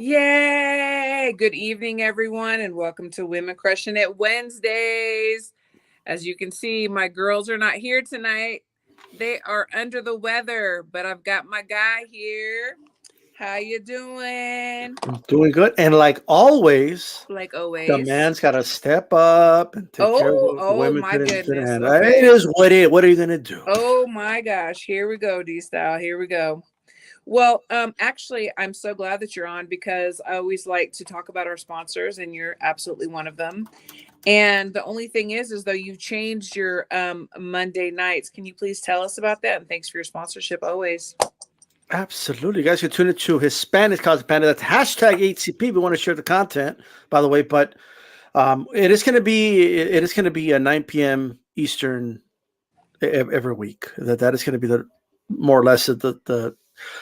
Yay! Good evening, everyone, and welcome to Women Crushing It Wednesdays. As you can see, my girls are not here tonight. They are under the weather, but I've got my guy here. How you doing? I'm doing good. And like always, Like the always. man's got to step up and take care of what the Oh women my couldn't goodness. handle. It Okay. is what it is. What are you going to do? Oh my gosh. Here we go, D Style. Here we go. Well, actually, I'm so glad that you're on because I always like to talk about our sponsors, and you're absolutely one of them. And the only thing is though you've changed your Monday nights. Can you please tell us about that? And thanks for your sponsorship always. Absolutely. You guys can tune into Hispanic Cosmic Panda. That's hashtag HCP. We want to share the content, by the way. But it is going to be a 9 p.m. Eastern every week. That is going to be the more or less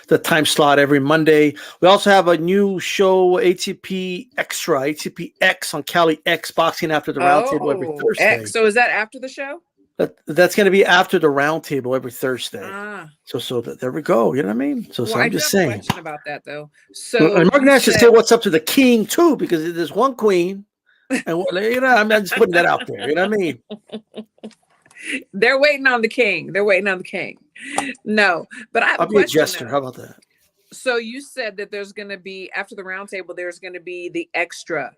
the time slot every Monday. We also have a new show, ATP Extra, ATP X on Cali X Boxing after the roundtable every Oh, Thursday. X. So is that after the show? That's going to be after the roundtable every Thursday. Ah. There we go. You know what I mean? So I I'm do just have a saying. question about that though. So And Mark you Nash should said say what's up to the king too, because there's one queen, and I'm just putting that out there. You know what I mean? they're waiting on the king. They're waiting on the king. No, but I have I'll a be a question jester. though. How about that? So you said that there's going to be after the roundtable, there's going to be the extra,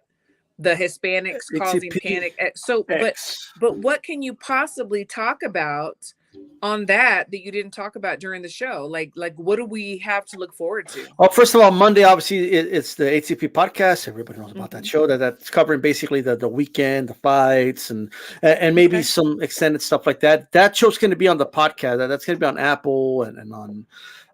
the Hispanics causing ATP panic. So, X. but what can you possibly talk about on that you didn't talk about during the show? Like what do we have to look forward to? Oh, first of all, Monday obviously it's the ATP podcast. Everybody knows about that Mhm. show. That's covering basically the weekend, the fights, and maybe Okay. some extended stuff like that. That show's going to be on the podcast. That's going to be on Apple and on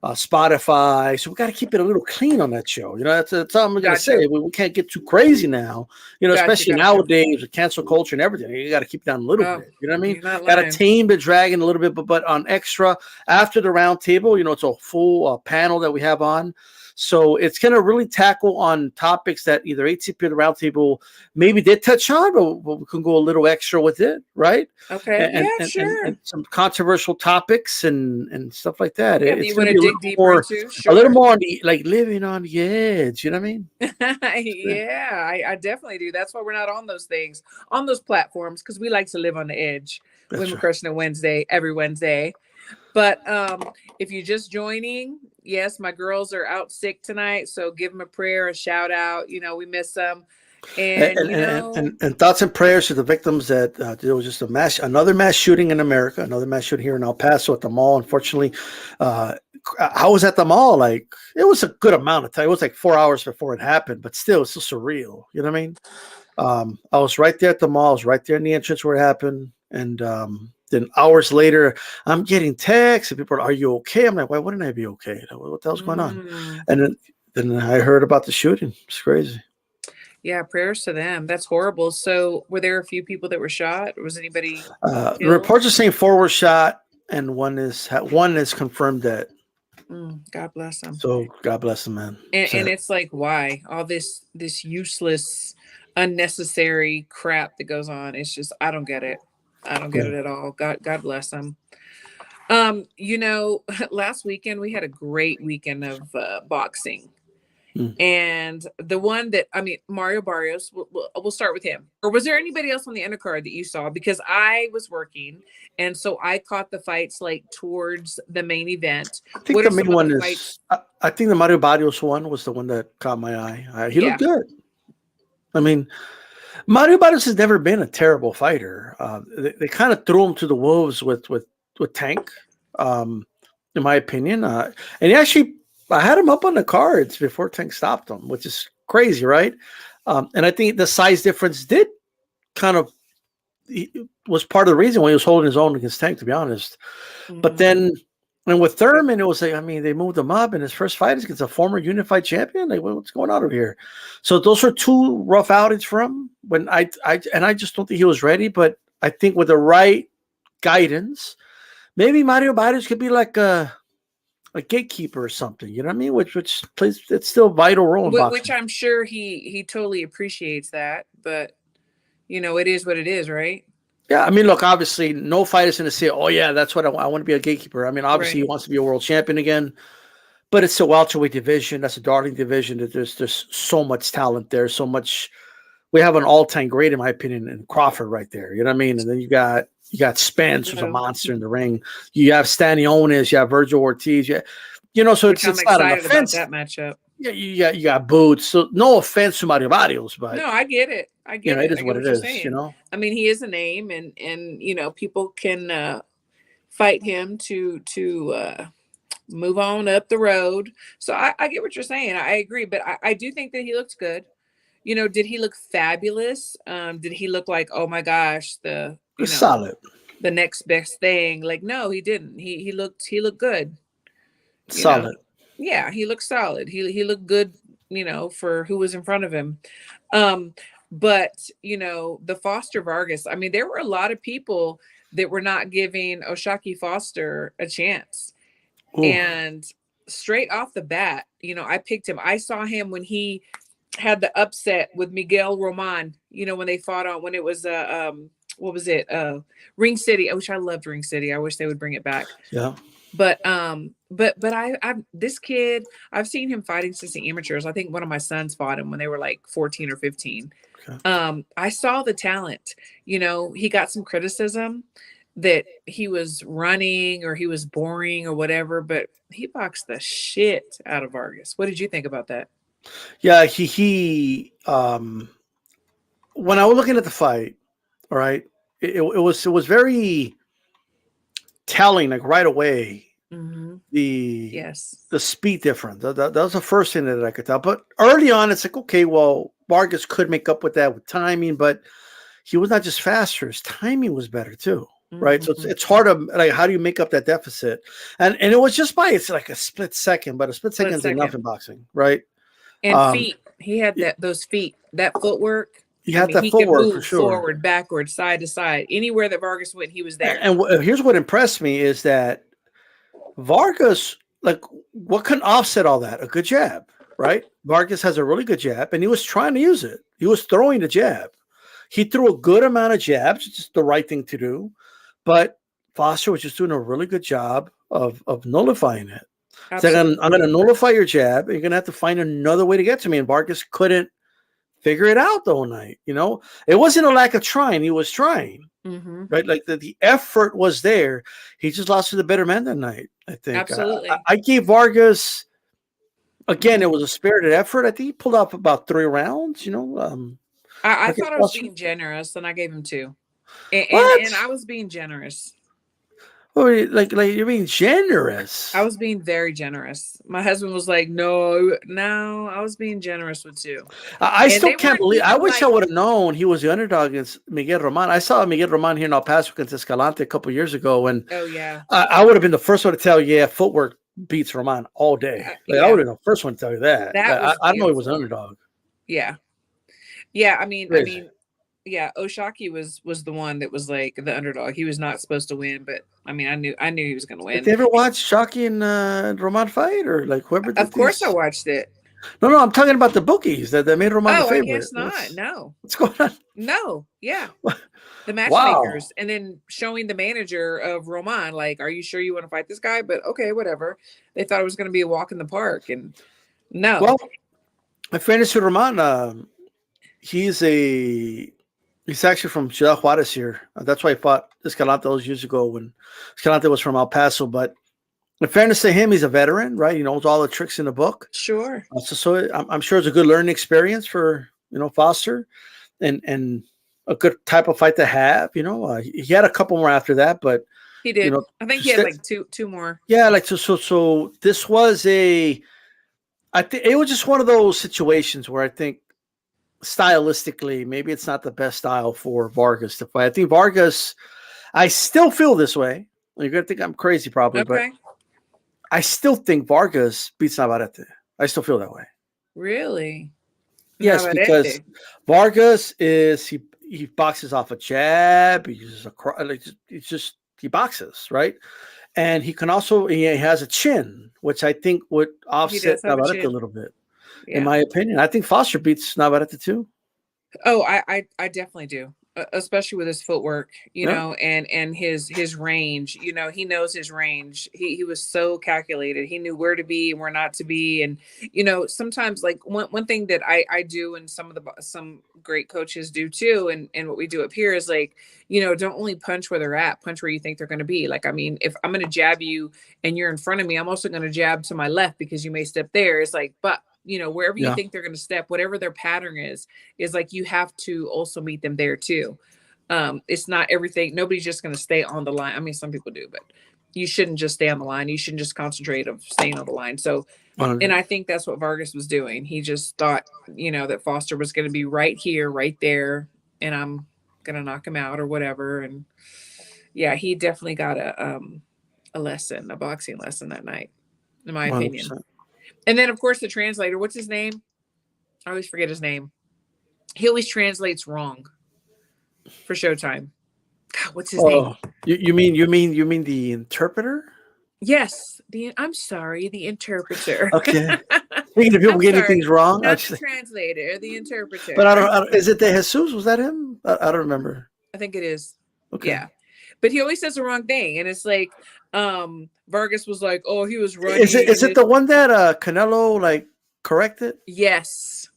Spotify. So we got to keep it a little clean on that show. That's all I'm going to Gotcha. say. We can't get too crazy now. Gotcha. Especially Gotcha. nowadays with cancel culture and everything. You got to keep it down a little Oh, bit. You know what I mean? you're not Got to lying. tame the dragon a little bit, but on extra after the round table, it's a full panel that we have on. So it's going to really tackle on topics that either ATP or the roundtable maybe did touch on, but we can go a little extra with it, right? Okay. And Yeah, and, and, sure. and some controversial topics and stuff like that. Yeah, that It's you going want to to be dig deeper into? a little Sure. more on the like living on the edge. You know what I mean? Yeah, I definitely do. That's why we're not on those things, on those platforms, because we like to live on the edge. That's Women right. Crushing It Wednesday, every Wednesday. But if you're just joining, yes, my girls are out sick tonight, so give them a prayer, a shout out. We miss them, and And thoughts and prayers to the victims that there was just another mass shooting in America, another mass shooting here in El Paso at the mall. Unfortunately, I was at the mall. Like it was a good amount of time. It was like 4 hours before it happened, but still, it's so surreal. You know what I mean? I was right there at the mall. I was right there in the entrance where it happened, and then hours later, I'm getting texts and people are, "Are you okay?" I'm like, "Why wouldn't I be okay? What the hell's going on?" mm, And then I heard about the shooting. It's crazy. yeah, prayers to them. That's horrible. So, were there a few people that were shot? Was anybody The killed? reports are saying four were shot, and one is confirmed dead. God bless them. So God bless them, man. And Sad. it's like, why all this useless, unnecessary crap that goes on? It's just I don't get it. I don't get Yeah. it at all. God bless them. Last weekend we had a great weekend of boxing. Mm. And the one that Mario Barrios, we'll start with him. Or was there anybody else on the undercard that you saw? Because I was working, and so I caught the fights like towards the main event. I think What the are some main of the one fights? is. I think the Mario Barrios one was the one that caught my eye. He Yeah, looked good. I mean, Mario Barrios has never been a terrible fighter. They kind of threw him to the wolves with Tank, um, in my opinion. And he actually, I had him up on the cards before Tank stopped him, which is crazy, right? And I think the size difference did kind of was part of the reason why he was holding his own against Tank, to be honest. But hmm then, and with Thurman, it was like, they moved him up, and his first fight is against a former unified champion. Like, what's going on over here? So those were two rough outings for him. When I just don't think he was ready. But I think with the right guidance, maybe Mario Barrios could be like a gatekeeper or something. You know what I mean? Which plays it's still a vital role in which boxing. I'm sure he totally appreciates that. But it is what it is, right? Yeah, I mean, look, obviously, no fighter is going to say, "Oh yeah, that's what I want to be a gatekeeper." I mean, obviously, he Right. wants to be a world champion again. but it's a welterweight division. That's a darling division. That there's so much talent there, so much. We have an all-time great, in my opinion, in Crawford right there. You know what I mean? And then you got Spence, who's a monster in the ring. You have Stanionis, you have Virgil Ortiz. So Which I'm it's not an excited about offense. that matchup. Yeah, you got Boots. So no offense to Mario Barrios, but No, I get it. I get it it. is I get what it you're is. saying. I mean, he is a name, and people can fight him to move on up the road. So I get what you're saying. I agree, but I do think that he looks good. Did he look fabulous? Did he look like, oh my gosh, solid, the next best thing? Like, no, he didn't. He looked good. Solid. Yeah, he looked solid. He looked good, for who was in front of him. But the Foster Vargas, I mean, there were a lot of people that were not giving O'Shaquie Foster a chance. Ooh. And straight off the bat, I picked him. I saw him when he had the upset with Miguel Roman, when they fought on, when it was what was it? Ring City. I loved Ring City. I wish they would bring it back. Yeah. But I this kid, I've seen him fighting since the amateurs. I think one of my sons fought him when they were like 14 or 15. Okay. I saw the talent. He got some criticism that he was running or he was boring or whatever, but he boxed the shit out of Vargas. What did you think about that? Yeah, he when I was looking at the fight, all right, it was very telling, like right away. Mm-hmm. The speed difference. That was the first thing that I could tell. But early on, it's like, okay, well, Vargas could make up with that with timing, but he was not just faster; his timing was better too. Right, mm-hmm. So it's hard to, like, how do you make up that deficit? And it was just it's like a split second, but a split second is enough in boxing, right? And feet, he had those feet, that footwork. He had that footwork for sure. Forward, backward, side to side. Anywhere that Vargas went, he was there. And here's what impressed me is that Vargas, like, what can offset all that? A good jab, right? Vargas has a really good jab, and he was trying to use it. He was throwing the jab. He threw a good amount of jabs, which is the right thing to do. But Foster was just doing a really good job of nullifying it. It's like, I'm going to nullify your jab. You're going to have to find another way to get to me. And Vargas couldn't figure it out the whole night. It wasn't a lack of trying. He was trying, right? Like the effort was there. He just lost to the better man that night, I think. Absolutely. I gave Vargas, again, it was a spirited effort. I think he pulled off about 3 rounds, I thought I was being generous, and I gave him 2. And I was being generous. Oh, like you're being generous. I was being very generous. My husband was like, no, I was being generous with 2. I still can't believe. I wish I would have known he was the underdog against Miguel Roman. I saw Miguel Roman here in El Paso against Escalante a couple of years ago, and I would have been the first one to tell you, footwork beats Roman all day. I would have been the first one to tell you that. I know he was an underdog. Yeah. I mean, O'Shaquie was the one that was like the underdog. He was not supposed to win, but I mean, I knew he was going to win. Did you ever watch Shockey and Roman fight, or like whoever? Of course, I watched it. No, I'm talking about the bookies that made Roman the favorite. I guess not. No. What's going on? No, yeah, the matchmakers, and then showing the manager of Roman, like, "Are you sure you want to fight this guy?" But okay, whatever. They thought it was going to be a walk in the park, and no. Well, in fairness to Roman, he's actually from Ciudad Juarez here. That's why he fought Escalante those years ago when Escalante was from El Paso. But in fairness to him, he's a veteran, right? He knows all the tricks in the book. Sure. So I'm sure it's a good learning experience for, Foster, and a good type of fight to have. He had a couple more after that, but he did. I think he had like two more. Yeah, like so this was I think it was just one of those situations where I think, stylistically, maybe it's not the best style for Vargas to fight. I think Vargas, I still feel this way. You're going to think I'm crazy probably, but I still think Vargas beats Navarrete. I still feel that way. Really? Yes, Navarrete. Because Vargas he boxes off a jab. He uses he boxes, right? And he has a chin, which I think would offset Navarrete a little bit. Yeah. In my opinion, I think Foster beats Navarrete too. Oh, I definitely do. especially with his footwork, Yeah. and his range. He knows his range. He was so calculated. He knew where to be and where not to be. And sometimes, like, one thing that I do, and some great coaches do too, and what we do up here is, like, don't only punch where they're at, punch where you think they're going to be. Like, I mean, if I'm going to jab you and you're in front of me, I'm also going to jab to my left because you may step there. It's like, but wherever you Yeah. think they're going to step, whatever their pattern is like, you have to also meet them there too. It's not everything. Nobody's just going to stay on the line. I mean, some people do, but you shouldn't just stay on the line. You shouldn't just concentrate of staying on the line. So, and I think that's what Vargas was doing. He just thought, that Foster was going to be right here, right there, and I'm going to knock him out or whatever. And yeah, he definitely got a lesson, a boxing lesson that night, in my opinion. 100%. And then, of course, the translator, what's his name? I always forget his name. He always translates wrong for Showtime. God, what's his name? You mean the interpreter? Yes, I'm sorry, the interpreter. Okay. Speaking of people getting things wrong, not the translator, the interpreter. But I don't. Is it De Jesus? Was that him? I don't remember. I think it is. Okay. Yeah, but he always says the wrong thing, and it's like, Vargas was like, "Oh, he was running." Is it the one that Canelo like corrected? Yes.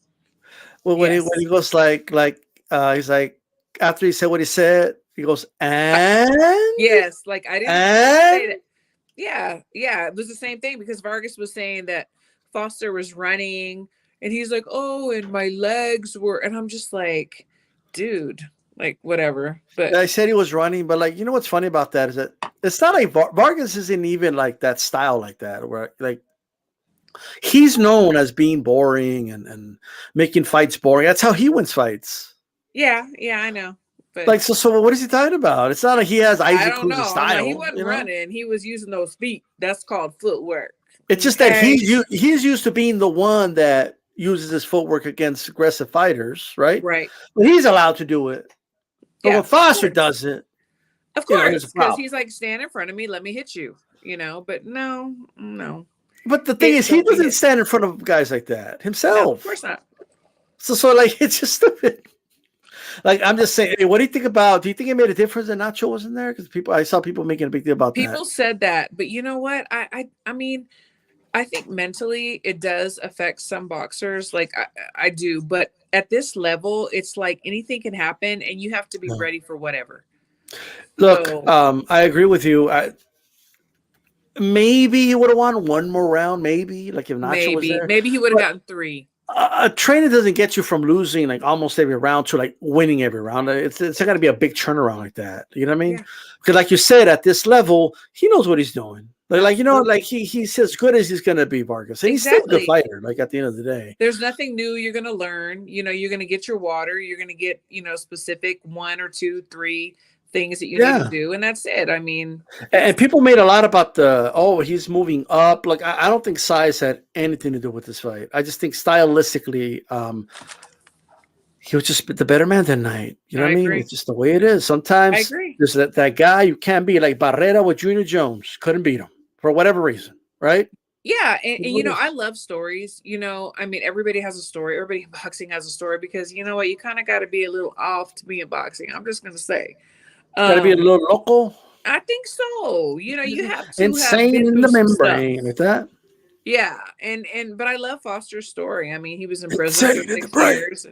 Well, when he goes like he's like, after he said what he said, he goes, and yes, like, I didn't say that. Yeah, it was the same thing, because Vargas was saying that Foster was running, and he's like, "Oh, and my legs were," and I'm just like, dude, like, whatever. But I said he was running, but, like, what's funny about that is that it's not like Vargas isn't even like that style like that, where, like, he's known as being boring and making fights boring. That's how he wins fights. Yeah, I know. But, like, so what is he talking about? It's not like he has Isaac Cruz's style. He wasn't running. He was using those feet. That's called footwork. It's just that he's used to being the one that uses his footwork against aggressive fighters, right? Right. But he's allowed to do it. But when Foster does it, of course, because he's like, stand in front of me, let me hit you. But no. But the thing is, he doesn't stand in front of guys like that himself. No, of course not. So like, it's just stupid. Like, I'm just saying, hey, what do you think about? Do you think it made a difference that Nacho wasn't there? Because I saw people making a big deal about that. People said that, but you know what? I mean, I think mentally it does affect some boxers. Like, I do, but at this level, it's like anything can happen, and you have to be ready for whatever. Look, I agree with you. Maybe he would have won one more round. Maybe, like, if Nacho was there, maybe he would have gotten 3. Training doesn't get you from losing like almost every round to like winning every round. It's not going to be a big turnaround like that. You know what I mean? Because like you said, at this level, he knows what he's doing. Like he's as good as he's going to be, Vargas. And he's still a good fighter. Like, at the end of the day, there's nothing new you're going to learn. You're going to get your water. You're going to get specific 1 or 2, 3 things that you need to do, and that's it. I mean, and people made a lot about he's moving up. Like, I don't think size had anything to do with this fight. I just think stylistically, he was just the better man that night. You know what I mean? Agree. It's just the way it is. Sometimes I agree. There's that guy you can't beat, like Barrera with Junior Jones. Couldn't beat him for whatever reason, right? Yeah, and I love stories. I mean, everybody has a story. Everybody in boxing has a story, because you know what? You kind of got to be a little off to be in boxing. I'm just going to say. Gotta be a little local. I think so. You have to insane in the membrane like that. Yeah, but I love Foster's story. I mean, he was in prison for 6 years.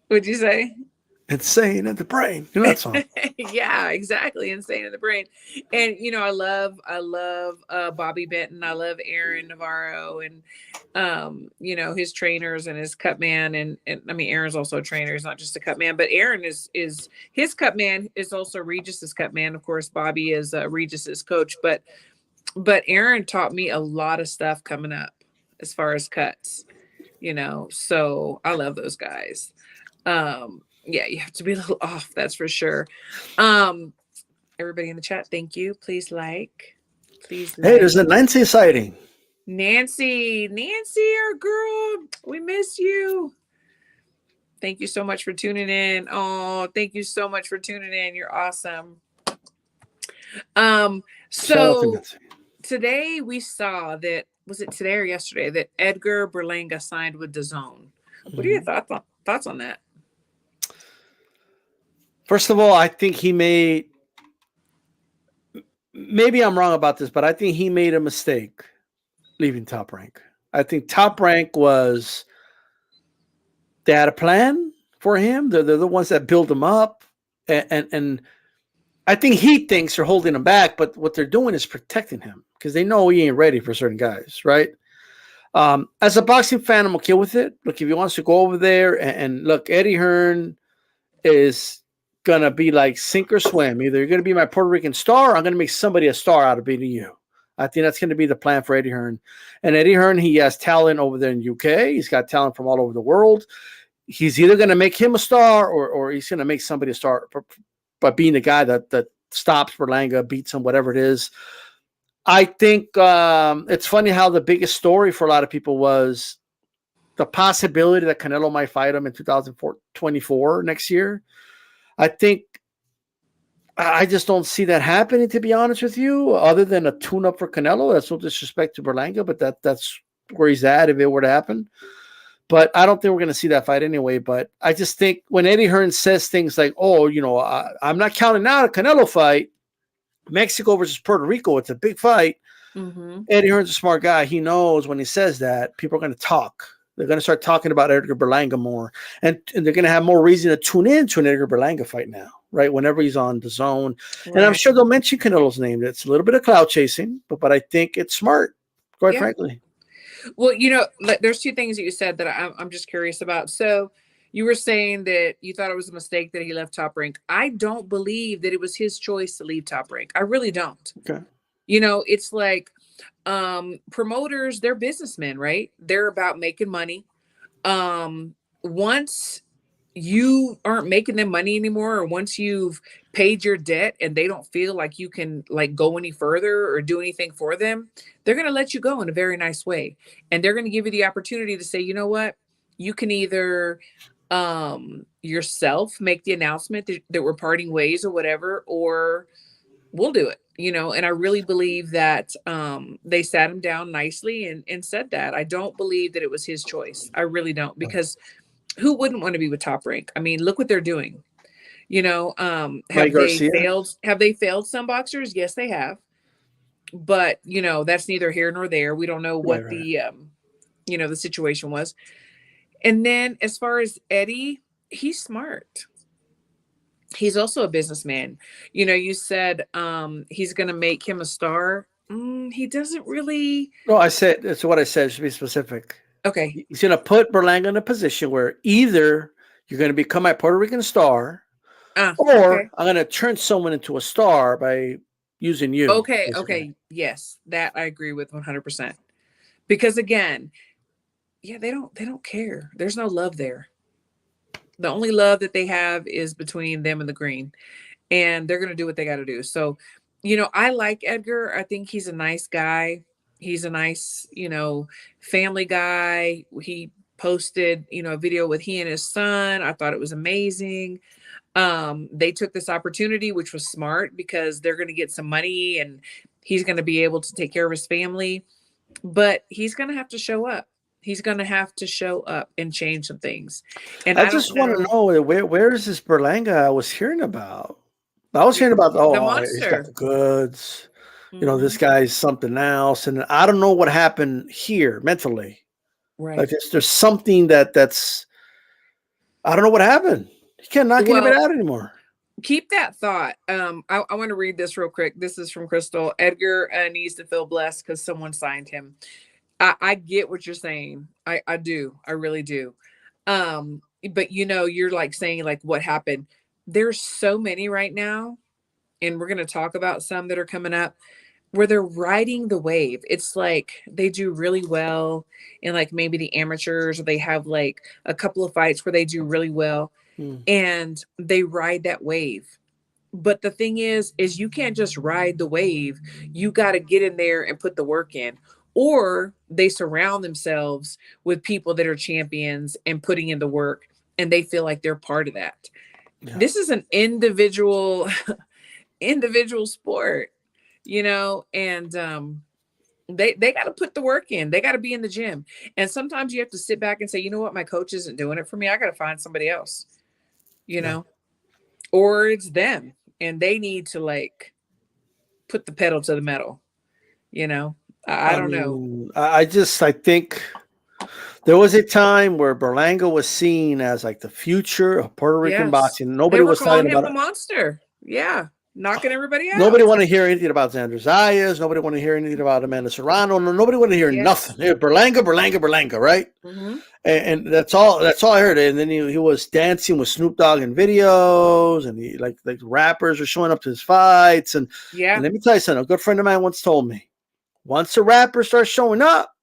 What'd you say? Insane in the brain. You know that song? Yeah, exactly. Insane in the brain. And I love Bobby Benton. I love Aaron Navarro, and his trainers and his cut man. And I mean, Aaron's also a trainer. He's not just a cut man, but Aaron is his cut man is also Regis's cut man. Of course, Bobby is Regis's coach, but Aaron taught me a lot of stuff coming up as far as cuts. So I love those guys. Yeah, you have to be a little off, that's for sure. Everybody in the chat, thank you. Please like. Hey, there's a Nancy sighting. Nancy, our girl, we miss you. Thank you so much for tuning in. Oh, thank you so much for tuning in. You're awesome. So today we saw that, was it today or yesterday, that Edgar Berlanga signed with DAZN. What are your thoughts on that? First of all, I think he made. Maybe I'm wrong about this, but I think he made a mistake leaving Top Rank. I think Top Rank was. They had a plan for him. They're the ones that build him up, and I think he thinks they're holding him back, but what they're doing is protecting him because they know he ain't ready for certain guys, right? As a boxing fan, I'm okay with it. Look, if he wants to go over there and look, Eddie Hearn is gonna be like sink or swim. Either you're gonna be my Puerto Rican star, or I'm gonna make somebody a star out of beating you. I think that's going to be the plan for Eddie Hearn. And Eddie Hearn, he has talent over there in UK. He's got talent from all over the world. He's either going to make him a star or he's going to make somebody a star by being the guy that stops Berlanga, beats him, whatever it is. I think it's funny how the biggest story for a lot of people was the possibility that Canelo might fight him in 2024 next year. I just don't see that happening, to be honest with you, other than a tune-up for Canelo. That's no disrespect to Berlanga, but that's where he's at if it were to happen. But I don't think we're going to see that fight anyway. But I just think when Eddie Hearn says things like, oh, I'm not counting out a Canelo fight, Mexico versus Puerto Rico, it's a big fight. Mm-hmm. Eddie Hearn's a smart guy. He knows when he says that, people are going to talk. They're going to start talking about Edgar Berlanga more. And they're going to have more reason to tune in to an Edgar Berlanga fight now, right? Whenever he's on the zone. Right. And I'm sure they'll mention Canelo's name. It's a little bit of cloud chasing, but I think it's smart, quite frankly. Well, there's two things that you said that I'm just curious about. So you were saying that you thought it was a mistake that he left Top Rank. I don't believe that it was his choice to leave Top Rank. I really don't. Okay. It's like promoters, they're businessmen, right? They're about making money. Once you aren't making them money anymore, or once you've paid your debt and they don't feel like you can go any further or do anything for them, they're going to let you go in a very nice way. And they're going to give you the opportunity to say, you know what, you can either yourself make the announcement that we're parting ways or whatever, or we'll do it. And I really believe that they sat him down nicely and said that. I don't believe that it was his choice. I really don't, because who wouldn't want to be with Top Rank? I mean, look what they're doing. Have they failed some boxers? Yes, they have. But, that's neither here nor there. We don't know what the situation was. And then as far as Eddie, he's smart. He's also a businessman. You said he's going to make him a star. He doesn't really. No, that's what I said. Should be specific. Okay. He's going to put Berlanga in a position where either you're going to become a Puerto Rican star, or I'm going to turn someone into a star by using you. Okay. Basically. Okay. Yes, that I agree with 100%. Because again, they don't care. There's no love there. The only love that they have is between them and the green, and they're going to do what they got to do. So, I like Edgar. I think he's a nice guy. He's a nice, family guy. He posted, a video with he and his son. I thought it was amazing. They took this opportunity, which was smart, because they're going to get some money and he's going to be able to take care of his family, but he's going to have to show up. He's going to have to show up and change some things. And I just want to know where is this Berlanga I was hearing about? I was hearing about the monster. He's got the goods. Mm-hmm. This guy's something else, and I don't know what happened here mentally. Right. Like there's something that's I don't know what happened. He cannot get it out anymore. Keep that thought. I want to read this real quick. This is from Crystal. Edgar needs to feel blessed because someone signed him. I get what you're saying. I do. I really do. But you're saying what happened. There's so many right now, and we're going to talk about some that are coming up where they're riding the wave. It's like they do really well in maybe the amateurs, or they have a couple of fights where they do really well and they ride that wave. But the thing is you can't just ride the wave. You got to get in there and put the work in. Or they surround themselves with people that are champions and putting in the work, and they feel like they're part of that. Yeah. This is an individual sport, and they got to put the work in. They got to be in the gym. And sometimes you have to sit back and say, you know what, my coach isn't doing it for me. I got to find somebody else, or it's them and they need to like put the pedal to the metal. You know, I I don't know. mean, I think there was a time where Berlanga was seen as like the future of Puerto Rican Yes, boxing. they Nobody were was talking calling him about the it. monster. Yeah, knocking everybody Nobody out. want to hear anything about Xander Zayas. Nobody want to hear anything about Amanda Serrano. No, nobody want to hear Yes. nothing. Hey, Berlanga, right? Hmm. And that's all. That's all I heard. And then he was dancing with Snoop Dogg in videos, and he like rappers are showing up to his fights. And Yeah, let me tell you something. A good friend of mine once told me, once a rapper starts showing up,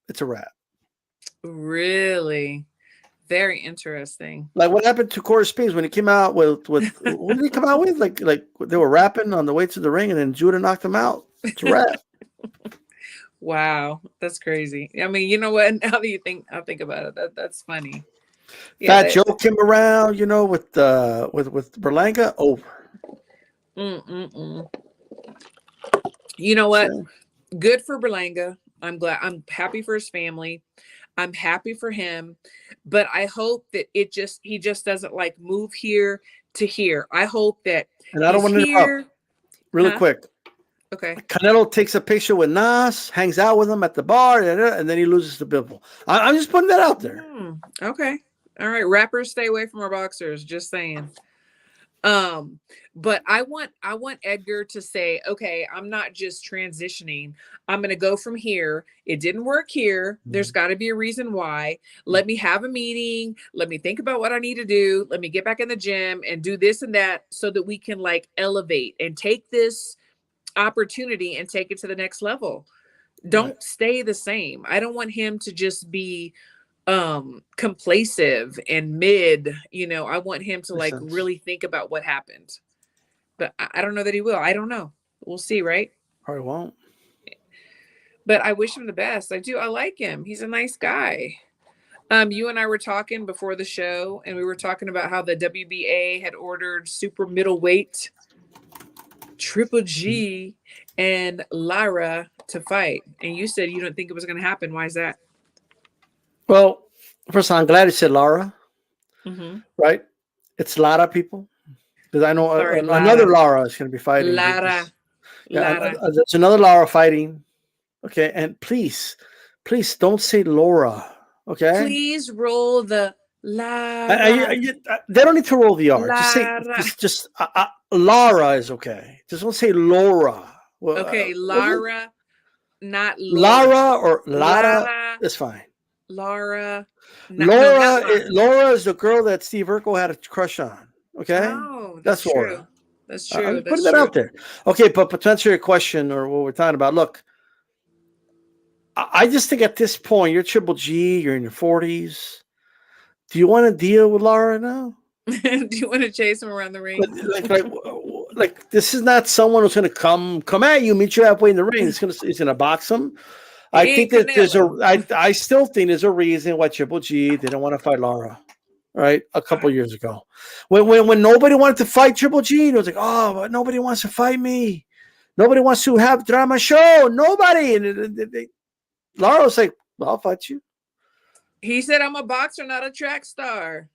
it's a rap. really. Very interesting. Like what happened to Corey Spinks when he came out with what did he come out with? Like they were rapping on the way to the ring, and then Judah knocked him out. It's a rap. Wow, that's crazy. I mean, you know what? Now that I think about it, that's funny. Yeah, Fat Joe came around, with Berlanga over. mm-mm-mm. You know what? So, Good for Berlanga. I'm glad. I'm happy for his family. I'm happy for him, but I hope that he just doesn't like move here to here. I hope that and I don't he's want to interrupt. here. Really Huh? quick, Okay. Canelo takes a picture with Nas, hangs out with him at the bar, and then he loses to Bivol. I'm just putting that out there. Okay. All right. Rappers, stay away from our boxers. Just saying. But I want Edgar to say, okay, I'm not just transitioning. I'm going to go from here. It didn't work here. There's got to be a reason why. Let me have a meeting. Let me think about what I need to do. Let me get back in the gym and do this and that so that we can like elevate and take this opportunity and take it to the next level. Don't stay the same. I don't want him to just be complacent and mid. I want him to like really think about what happened, but I don't know that he will. I don't know. We'll see, right? Probably won't. But I wish him the best. I do. I like him. He's a nice guy. You and I were talking before the show, and we were talking about how the WBA had ordered super middleweight Triple G and Lara to fight, and you said you don't think it was going to happen. Why is that? Well, first of all, I'm glad you said Lara, right? It's Lara, people. Because I know Sorry, another Lara is going to be fighting. Lara. There's another Lara fighting. Okay, and please don't say Laura. Okay, please roll the Lara. They don't need to roll the R. Lara. Just Lara is okay. Just don't say Laura. Well, okay, Lara, not Lara or Lara. That's fine. Laura. Laura is the girl that Steve Urkel had a crush on. Okay, that's true. Laura. That's true. I'm putting that out there. Okay, but to answer your question or what we're talking about, look, I just think at this point, you're Triple G, you're in your 40s. Do you want to deal with Lara now? Do you want to chase him around the ring? Like this is not someone who's going to come at you, meet you halfway in the ring. He's going to box him. I think that I still think there's a reason why Triple G didn't want to fight Lara, right? A couple years ago, when nobody wanted to fight Triple G, it was like, oh, but nobody wants to fight me. Nobody wants to have drama show. Nobody. And Lara was like, I'll fight you. He said, I'm a boxer, not a track star.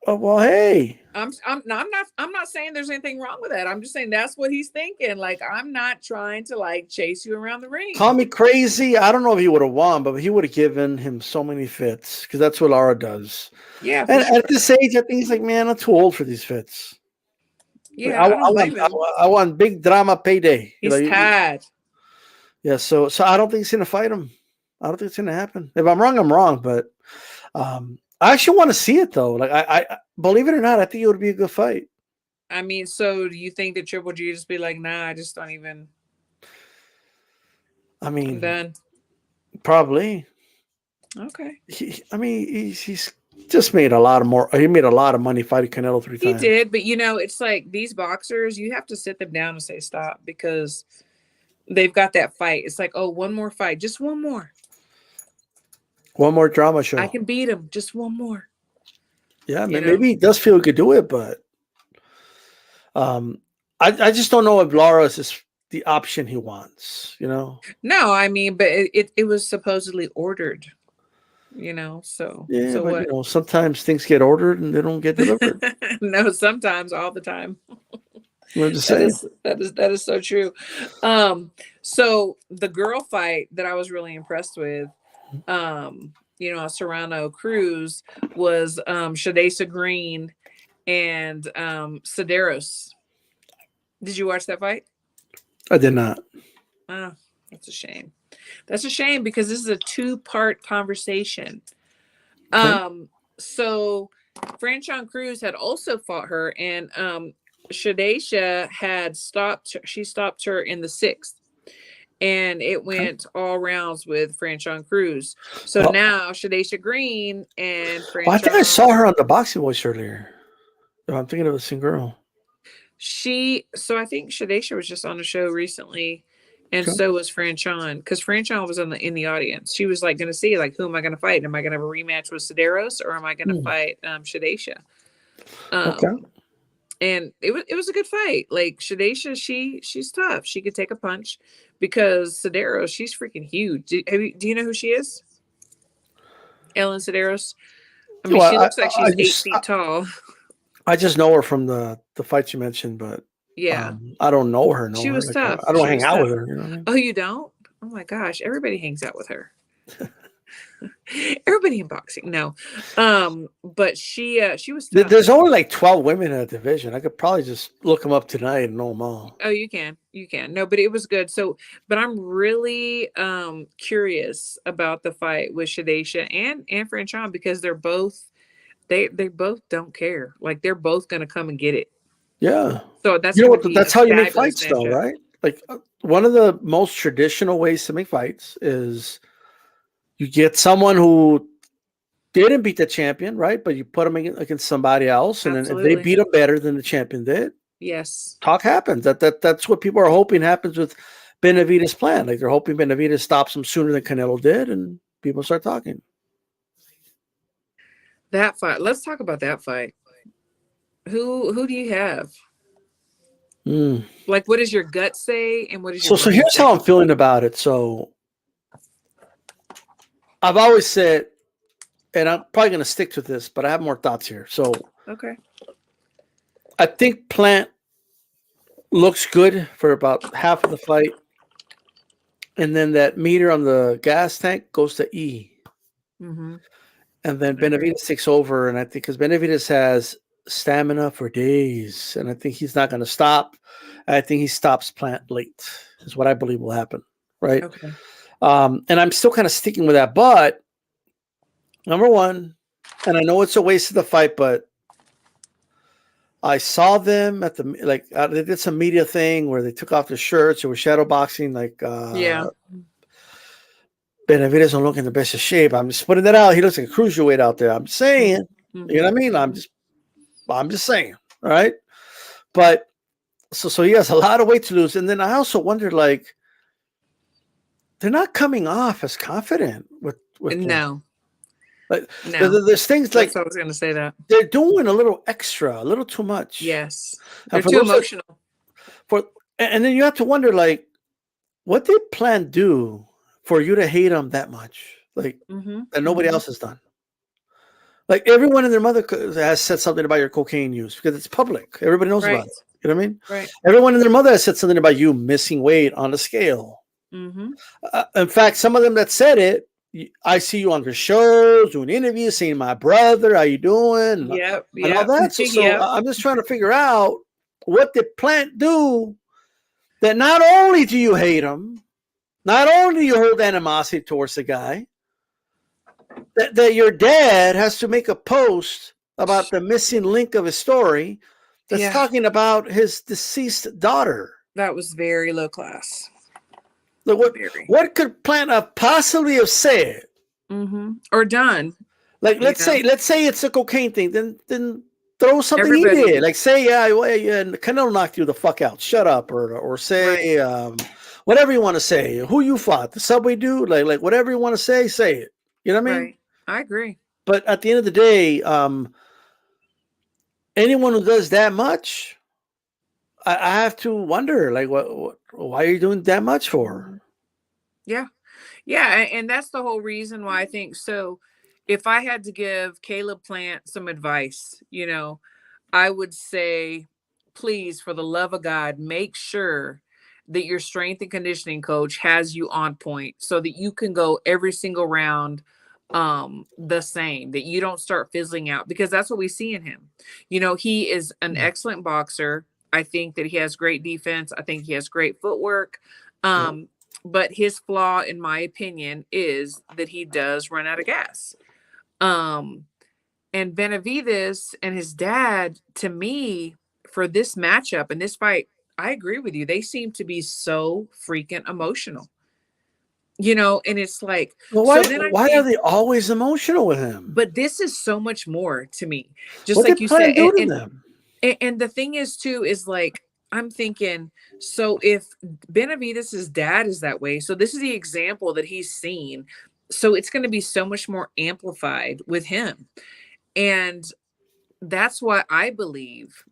Oh, well, hey. I'm not saying there's anything wrong with that. I'm just saying that's what he's thinking. Like, I'm not trying to like chase you around the ring. Call me crazy. I don't know if he would have won, but he would have given him so many fits because that's what Lara does. Yeah. And at this age, I think he's like, man, I'm too old for these fits. Yeah. I want big drama payday. He's tired. Yeah. So I don't think he's gonna fight him. I don't think it's gonna happen. If I'm wrong, I'm wrong. But I actually want to see it though. Like I believe it or not, I think it would be a good fight. I mean, so do you think that Triple G just be like, nah, I just don't even? I mean, I'm done. Probably. Okay. He's just made a lot of more. He made a lot of money fighting Canelo 3 times. He did, but it's like these boxers, you have to sit them down and say stop because they've got that fight. It's like, oh, one more fight, just one more. One more drama show. I can beat him. Just one more. Yeah, maybe he does feel he could do it, but I just don't know if Lara is the option he wants. No, I mean, but it was supposedly ordered. Yeah, so but what? sometimes things get ordered and they don't get delivered. No, sometimes, all the time. I'm just That saying. is that is so true. So the girl fight that I was really impressed with, Serrano Cruz, was Shadesa Green and Sedaros. Did you watch that fight? I did not. Oh, that's a shame. That's a shame because this is a two-part conversation. Okay. So Franchon Cruz had also fought her, and Shadesha had stopped. She stopped her in the sixth, and it Okay. went all rounds with Franchon Cruz. So Well, now Shadesha Green and I think I saw Franchon. her on the Boxing Voice earlier. Oh, I'm thinking of the same girl. So I think Shadesha was just on a show recently, and Okay. so was Franchon, because Franchon was in the audience. She was like going to see, like, who am I going to fight? Am I going to have a rematch with Sedaros, or am I going to Hmm. fight Shadesha? Okay. And it was a good fight. Like, Shadesha, she's tough. She could take a punch, because Sedaros, she's freaking huge. Do you know who she is? Ellen Sedaros. I mean, Well, she looks like I she's eight just feet tall. I just know her from the fights you mentioned, but Yeah, I don't know her. Know she her was like tough. I don't She hang was out with tough. her. You know what I mean? Oh, you don't? Oh my gosh, everybody hangs out with her. Everybody in boxing, no. But she was tough. There's only like 12 women in that division. I could probably just look them up tonight and know them all. Oh, you can. No, but it was good. So, but I'm really curious about the fight with Shadesha and Franchon, because they both don't care. Like, they're both gonna come and get it. Yeah. So that's You know gonna what? be a That's how you make fabulous fights, though, matchup. right? Like one of the most traditional ways to make fights is you get someone who didn't beat the champion, right? But you put them against somebody else, and then if they Absolutely. beat them better than the champion did, Yes. talk happens. That's what people are hoping happens with Benavidez' plan. Like they're hoping Benavidez stops him sooner than Canelo did, and people start talking. That fight. Let's talk about that fight. Who do you have? Mm. Like, what does your gut say, and what does your So brain here's say? how I'm feeling about it. So I've always said, and I'm probably going to stick to this, but I have more thoughts here. So Okay. I think Plant looks good for about half of the fight, and then that meter on the gas tank goes to E, Mm-hmm. and then I agree. Benavidez takes over. And I think because Benavidez has stamina for days, and I think he's not going to stop. I think he stops Plant late. Is what I believe will happen, right? Okay. And I'm still kind of sticking with that. But number one, and I know it's a waste of the fight, but I saw them at the they did some media thing where they took off their shirts. They were shadow boxing. Like Yeah. Benavidez don't look in the best of shape. I'm just putting that out. He looks like a cruiserweight out there. I'm saying, you know what I mean? I'm just saying, all right. But so he has a lot of weight to lose. And then I also wondered, like, they're not coming off as confident with Plant. No. Like No. there's things like That's what I was going to say. That. they're doing a little extra, a little too much. Yes. And They're for too those emotional. and then you have to wonder, like, what did Plant do for you to hate him that much? Like Mm-hmm. that nobody Mm-hmm. else has done. Like everyone and their mother has said something about your cocaine use because it's public. Everybody knows Right. about it. You know what I mean? Right. Everyone and their mother has said something about you missing weight on the scale. Mm-hmm. In fact, some of them that said it, I see you on the shows, doing interviews, saying, "My brother, how you doing?" Yep. And all Yep. that. So Yep. I'm just trying to figure out what did Plant do that not only do you hate him, not only do you hold animosity towards the guy, that your dad has to make a post about the missing link of his story that's talking about his deceased daughter. That was very low class. Like Very. what could Plant have possibly have said? Mm-hmm. Or done. Like let's say it's a cocaine thing, then throw something Everybody. he did. Like say Canelo knocked you the fuck out. Shut up, or say whatever you want to say. Who you fought, the Subway dude, like whatever you want to say it. You know what I mean? Right. I agree. But at the end of the day, anyone who does that much, I have to wonder, like, why are you doing that much for? Yeah. Yeah. And that's the whole reason why I think so. if I had to give Caleb Plant some advice, I would say, please, for the love of God, make sure that your strength and conditioning coach has you on point so that you can go every single round the same, that you don't start fizzling out, because that's what we see in him. He is an Yeah. excellent boxer. I think that he has great defense. I think he has great footwork. Yeah. But his flaw, in my opinion, is that he does run out of gas. And Benavidez and his dad, to me, for this matchup and this fight, I agree with you. They seem to be so freaking emotional, and it's like, Well, so then I why are think, they always emotional with him? but this is so much more to me, just What like did you Plant said. do to them? And the thing is, too, is like, I'm thinking, so if Benavidez's dad is that way, so this is the example that he's seen. So it's going to be so much more amplified with him. And that's why I believe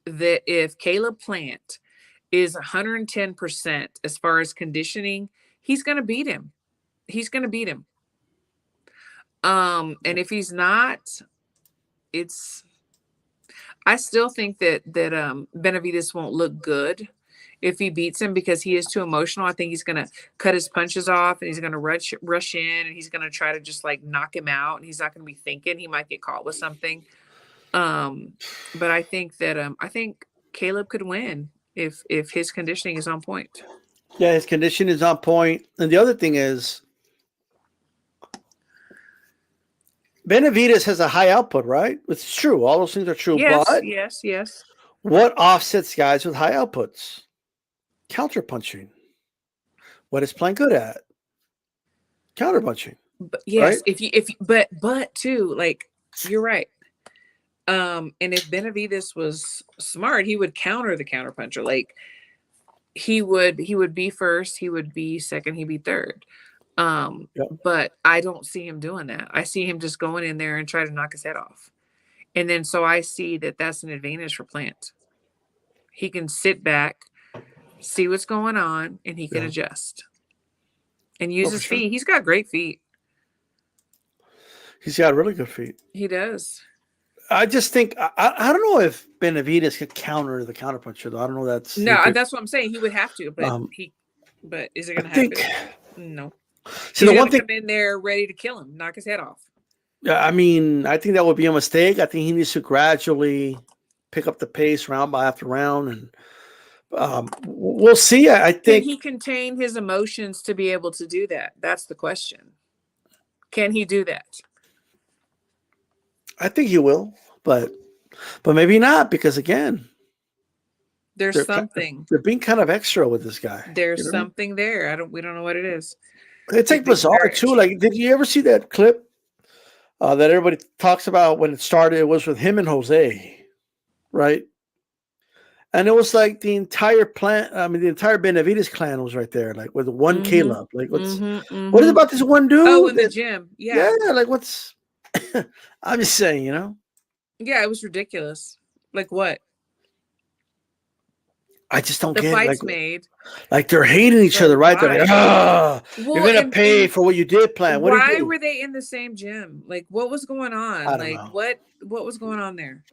that if Caleb Plant is 110% as far as conditioning, he's going to beat him. He's going to beat him. And if he's not, I still think that Benavidez won't look good if he beats him, because he is too emotional. I think he's going to cut his punches off, and he's going to rush in, and he's going to try to just like knock him out, and he's not going to be thinking. He might get caught with something. But I think that I think Caleb could win if his conditioning is on point. Yeah, his condition is on point. And the other thing is, Benavidez has a high output, right? It's true. All those things are true. Yes, But yes. what offsets guys with high outputs? Counterpunching. What is Plant good at? Counterpunching. But yes, right? but too, like, you're right. And if Benavidez was smart, he would counter the counterpuncher. Like, he would be first, he would be second, he'd be third. Yep. But I don't see him doing that. I see him just going in there and try to knock his head off. And then so I see that that's an advantage for Plant. He can sit back, see what's going on, and he can adjust and use his feet. He's got great feet. He's got really good feet. He does. I just think I don't know if Benavidez could counter the counterpuncher, though. I don't know. That's what I'm saying. He would have to, but is it going to happen? No. See, he's the one thing, come in there ready to kill him, knock his head off. Yeah, I mean, I think that would be a mistake. I think he needs to gradually pick up the pace round by after round, and we'll see. I think, can he contain his emotions to be able to do that? That's the question. Can he do that? I think he will, but maybe not, because again, there's something. They're being kind of extra with this guy. There's something there. We don't know what it is. It's like bizarre too. Like, did you ever see that clip that everybody talks about when it started? It was with him and Jose, right? And it was like the entire the entire Benavidez clan was right there, like with one Caleb. Like, what is it about this one dude? Oh, in the gym. Yeah. Yeah, like what's I'm just saying, Yeah, it was ridiculous. Like what? I just don't get it. The fights made. Like they're hating each other, right? They're like, you're gonna pay for what you did, Plant. Why were they in the same gym? Like, what was going on? I don't know. What was going on there?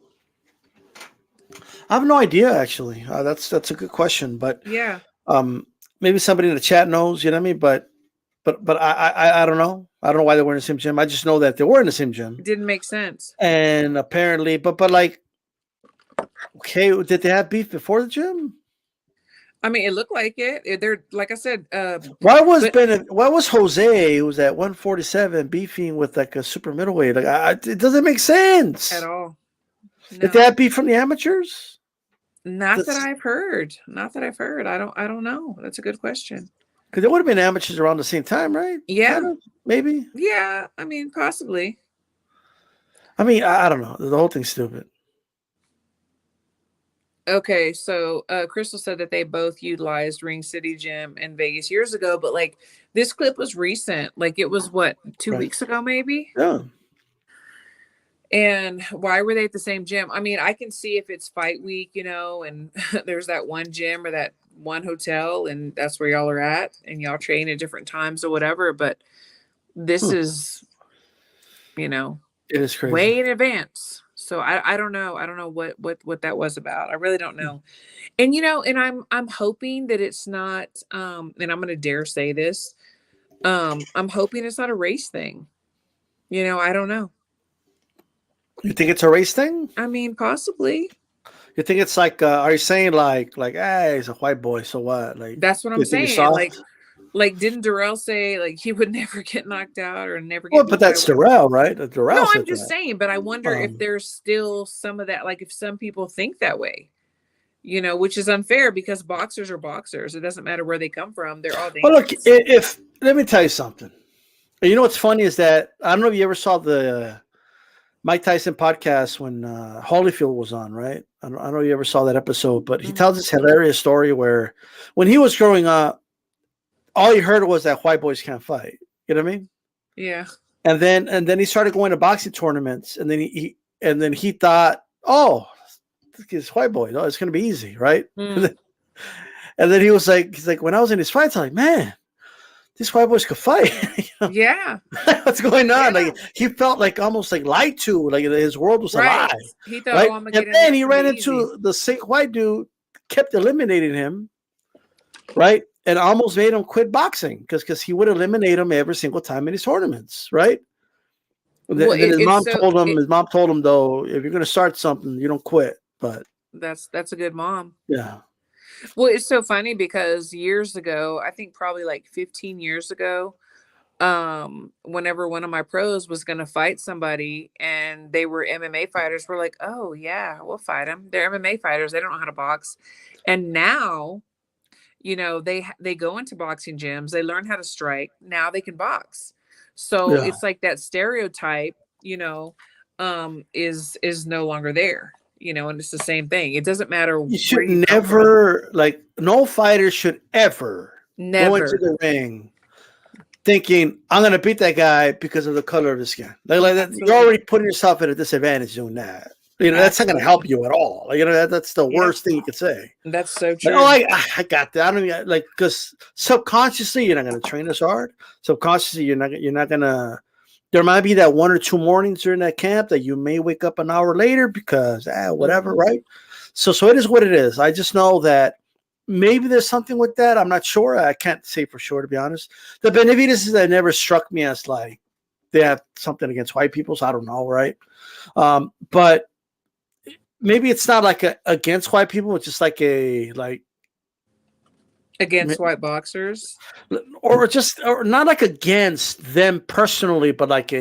I have no idea, actually. That's a good question, but yeah, maybe somebody in the chat knows. You know what I mean? But I don't know. I don't know why they were in the same gym. I just know that they were in the same gym. It didn't make sense. And apparently, but like, okay, did they have beef before the gym? I mean, it looked like it. They're, like I said. Why was Jose, who was at 147, beefing with like a super middleweight? Like, it doesn't make sense at all. No. Did that beef from the amateurs? Not that I've heard. I don't know. That's a good question. Because there would have been amateurs around the same time, right? Yeah, kind of, maybe. Yeah, I mean, possibly. I mean, I don't know. The whole thing's stupid. Okay, so Crystal said that they both utilized Ring City Gym in Vegas years ago, but like this clip was recent. Like it was what, 2 weeks ago, maybe? Yeah. And why were they at the same gym? I mean, I can see if it's fight week, and there's that one gym or that one hotel, and that's where y'all are at, and y'all train at different times or whatever. But this is you know, It is crazy. way in advance. So I don't know. I don't know what that was about. I really don't know. And and I'm hoping that it's not and I'm gonna dare say this. I'm hoping it's not a race thing. I don't know. You think it's a race thing? I mean, possibly. You think it's like, are you saying like, hey, he's a white boy, so what? Like, That's what I'm you think he's saying. soft? Like didn't Darrell say like he would never get knocked out or never Well, get but beat by that's Darrell, right? No, Darrell I'm said just that. saying, but I wonder if there's still some of that, like if some people think that way, which is unfair because boxers are boxers. It doesn't matter where they come from. They're all Well, look, dangerous. if let me tell you something. You know what's funny is that I don't know if you ever saw the Mike Tyson podcast when Holyfield was on, right? I don't know if you ever saw that episode, but he tells this hilarious story where when he was growing up, all he heard was that white boys can't fight. You know what I mean? Yeah. And then he started going to boxing tournaments, and then he thought, oh, this white boy, oh, it's gonna be easy, right? Mm. And then he's like, when I was in his fights, I'm like, man, these white boys could fight. Yeah. What's going on? Yeah. Like he felt like almost like lied to, like his world was a lie. He thought, Right? oh, I'm gonna get And then he ran easy. into the sick white dude, kept eliminating him, right? And almost made him quit boxing because he would eliminate him every single time in his tournaments, right? Well, then his mom told him though, if you're gonna start something, you don't quit. But that's a good mom. yeah. Well, it's so funny because years ago, I think probably like 15 years ago, whenever one of my pros was going to fight somebody and they were MMA fighters, we're like, oh yeah, we'll fight them. They're MMA fighters. They don't know how to box. And now, they go into boxing gyms, they learn how to strike. Now they can box. So it's like that stereotype, is no longer there. And it's the same thing. It doesn't matter. You should never, like, no fighter should ever go into the ring thinking, I'm going to beat that guy because of the color of his skin. Like that, you're already putting yourself at a disadvantage doing that. That's not going to help you at all. Like, that's the worst thing you could say. That's so true. Like, oh, I got that. I don't even, like, because subconsciously you're not going to train as hard. Subconsciously you're not going to. There might be that 1 or 2 mornings during that camp that you may wake up an hour later because whatever, right? So it is what it is. I just know that maybe there's something with that. I'm not sure. I can't say for sure, to be honest. The Benavidez that never struck me as like they have something against white people, so I don't know, right? But maybe it's not like against white people. It's just like against white boxers, or not like against them personally, but like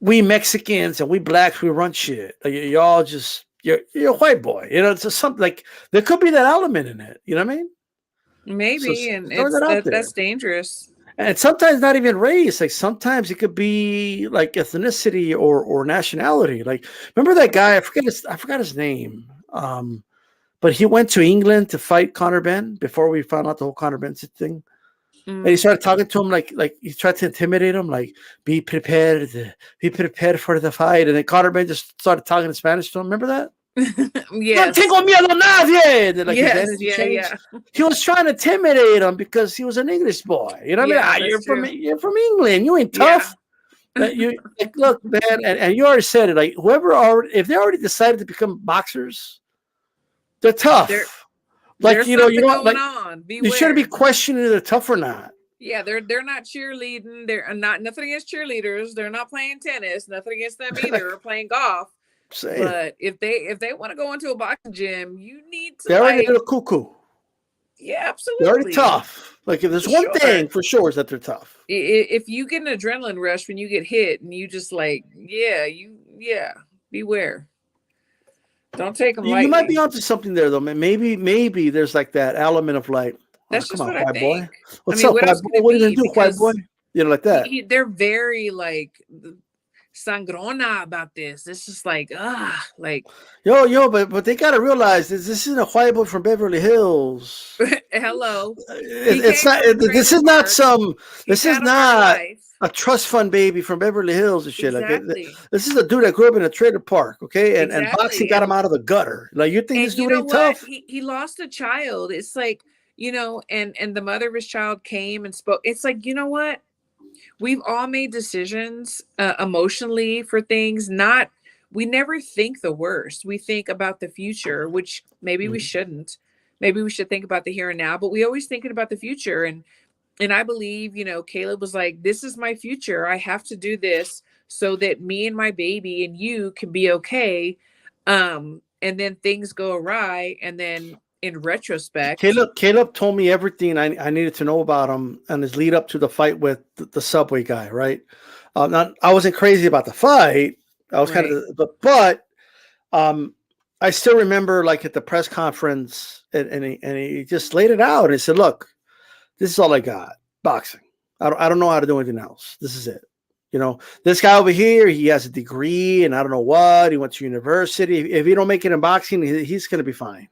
we Mexicans and we blacks, we run shit. Like, y'all just you're a white boy, it's just something like there could be that element in it. You know what I mean? Maybe, so and that's dangerous. And sometimes not even race. Like sometimes it could be like ethnicity or nationality. Like remember that guy? I forgot his name. But he went to England to fight Conor Benn before we found out the whole Conor Benn thing. And he started talking to him like he tried to intimidate him, like be prepared for the fight. And then Conor Benn just started talking in Spanish to him. Remember that? Yes. No tengo miedo a nadie. Like yes, yeah. He was trying to intimidate him because he was an English boy. You know what I mean? You're from England. You ain't tough. Yeah. You look, man, and you already said it. Like if they already decided to become boxers, they're tough. There's you don't like. You shouldn't be questioning if they're tough or not. Yeah, they're not cheerleading. They're not nothing against cheerleaders. They're not playing tennis. Nothing against them either. Or playing golf. But if they want to go into a boxing gym, you need to. They're already a little cuckoo. Yeah, absolutely. They're already tough. Like if there's one thing for sure is that they're tough. If you get an adrenaline rush when you get hit, and you just like, beware. Don't take them lightly. You might be onto something there, though, man. Maybe there's like that element of like, that's just what I think. Boy. What's up, white boy? What are you gonna do, white boy? Like that. They're very like sangrona about this. This is like, like but they gotta realize this isn't a white boy from Beverly Hills. Hello. It's not. This is not some. This is not a trust fund baby from Beverly Hills and shit. Exactly. Like this is a dude that grew up in a trailer park, okay? And boxing got him out of the gutter. Like you think this dude ain't tough? He lost a child. It's like, and the mother of his child came and spoke. It's like, you know what? We've all made decisions emotionally for things. Not, we never think the worst. We think about the future, which maybe we Mhm. shouldn't. Maybe we should think about the here and now, but we always thinking about the future. And I believe, Caleb was like, this is my future. I have to do this so that me and my baby and you can be okay. And then things go awry. And then in retrospect, Caleb told me everything I needed to know about him and his lead up to the fight with the Subway guy, right? Not I wasn't crazy about the fight. I was kind right, of, but um, I still remember like at the press conference, and he just laid it out and he said, "Look, this is all I got, boxing. I don't know how to do anything else. This is it. This guy over here, he has a degree and I don't know what. He went to university. If he don't make it in boxing, he's going to be fine.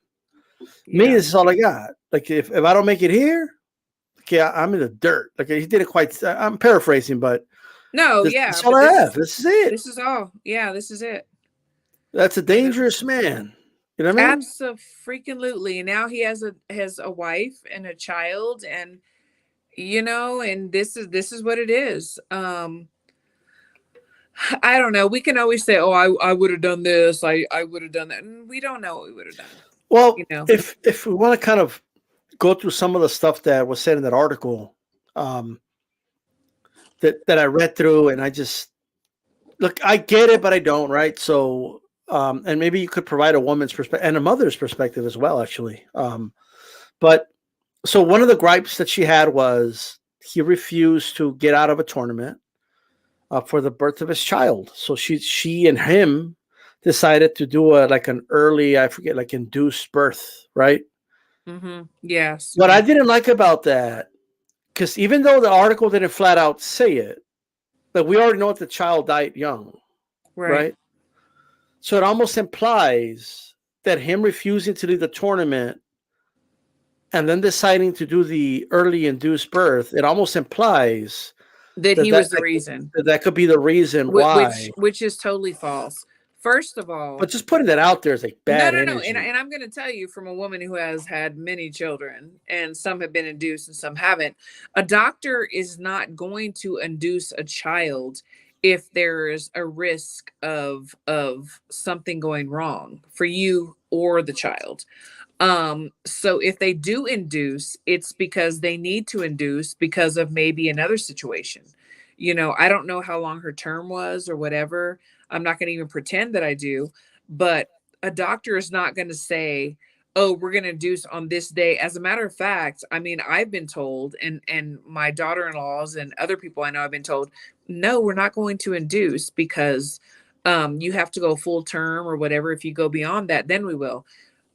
Me, yeah. this is all I got. Like if I don't make it here, okay, I'm in the dirt. Like he did it quite. I'm paraphrasing, but No, this, yeah, this is all but I this have. is This is it. this is all. Yeah, this is it. That's a You know, dangerous man. You know what I mean? Absolutely. And now he has a wife and a child, and and this is what it is. I don't know. We can always say, "Oh, I would have done this. I would have done that." And we don't know what we would have done. Well, You know. if we want to kind of go through some of the stuff that was said in that article, um, that I read through, and I just look, I get it, but I don't, right? So, and maybe you could provide a woman's perspective and a mother's perspective as well, actually. But so one of the gripes that she had was he refused to get out of a tournament for the birth of his child. So she and him decided to do like an early, I forget, like induced birth, right? Yes. What I didn't like about that, because even though the article didn't flat out say it, but we already know that the child died young, Right. right? So it almost implies that him refusing to leave the tournament and then deciding to do the early induced birth, it almost implies That that he was the reason, that could be the reason which why. which is totally false. First of But all, just putting that out there is like no, bad no, no. And, energy. and I'm going to tell you from a woman who has had many children, and some have been induced and some haven't. A doctor is not going to induce a child if there's a risk of something going wrong for you or the child. So if they do induce, it's because they need to induce because of maybe another situation. I don't know how long her term was or whatever. I'm not going to even pretend that I do, but a doctor is not going to say, "Oh, we're going to induce on this day." As a matter of fact, I mean, I've been told, and my daughter-in-laws and other people I know have been told, "No, we're not going to induce because you have to go full term or whatever. If you go beyond that, then we will."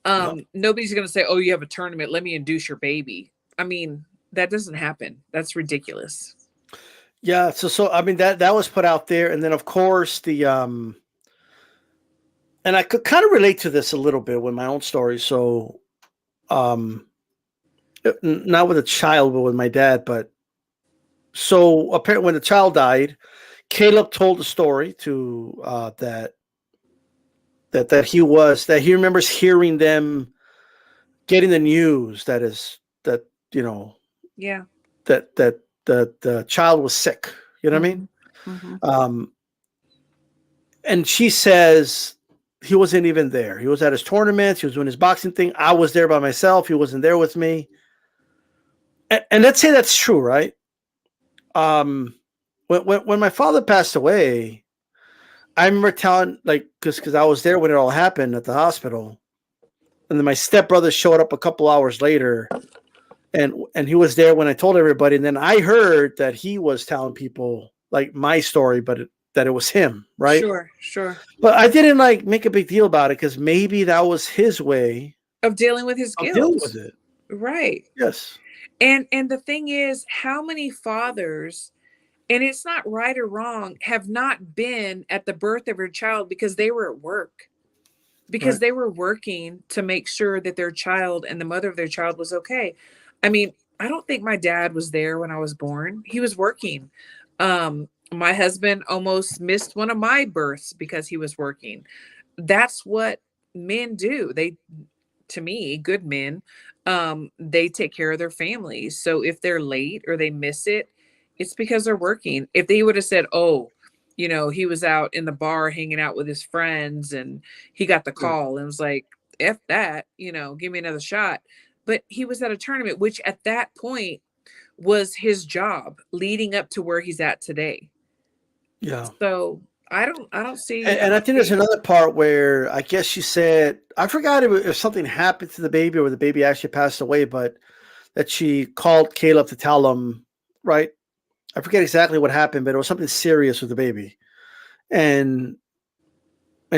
Yep. Nobody's going to say, "Oh, you have a tournament, let me induce your baby." I mean, that doesn't happen. That's ridiculous. Yeah. So I mean that was put out there, and then of course the and I could kind of relate to this a little bit with my own story. So um, not with a child, but with my dad. But so apparently, when the child died, Caleb told the story to that he remembers hearing them getting the news that you know Yeah. that the child was sick. You know what I mean? Mhm. Mhm. Um, and she says he wasn't even there. He was at his tournaments. He was doing his boxing thing. I was there by myself. He wasn't there with me. And let's say that's true, right? Um, when my father passed away, I remember telling because I was there when it all happened at the hospital, and then my stepbrother showed up a couple hours later, and he was there when I told everybody, and then I heard that he was telling people like my story, but that it was him, right? Sure, sure. But I didn't like make a big deal about it because maybe that was his way Of dealing with his of dealing guilt. with it. Right. Yes. And the thing is, how many fathers, and it's not right or wrong, have not been at the birth of their child because they were at work, because Right. they were working to make sure that their child and the mother of their child was okay. I mean, I don't think my dad was there when I was born. He was working. My husband almost missed one of my births because he was working. That's what men do. To me, good men, they take care of their families. So if they're late or they miss it, It's because they're working. If they would have said, "Oh, he was out in the bar hanging out with his friends and he got the Yeah. call and was like, F that, give me another shot." But he was at a tournament, which at that point was his job leading up to where he's at today. Yeah. So I don't see, And I think there's another part where I guess she said, I forgot if something happened to the baby or the baby actually passed away, but that she called Caleb to tell him, right? I forget exactly what happened, but it was something serious with the baby. And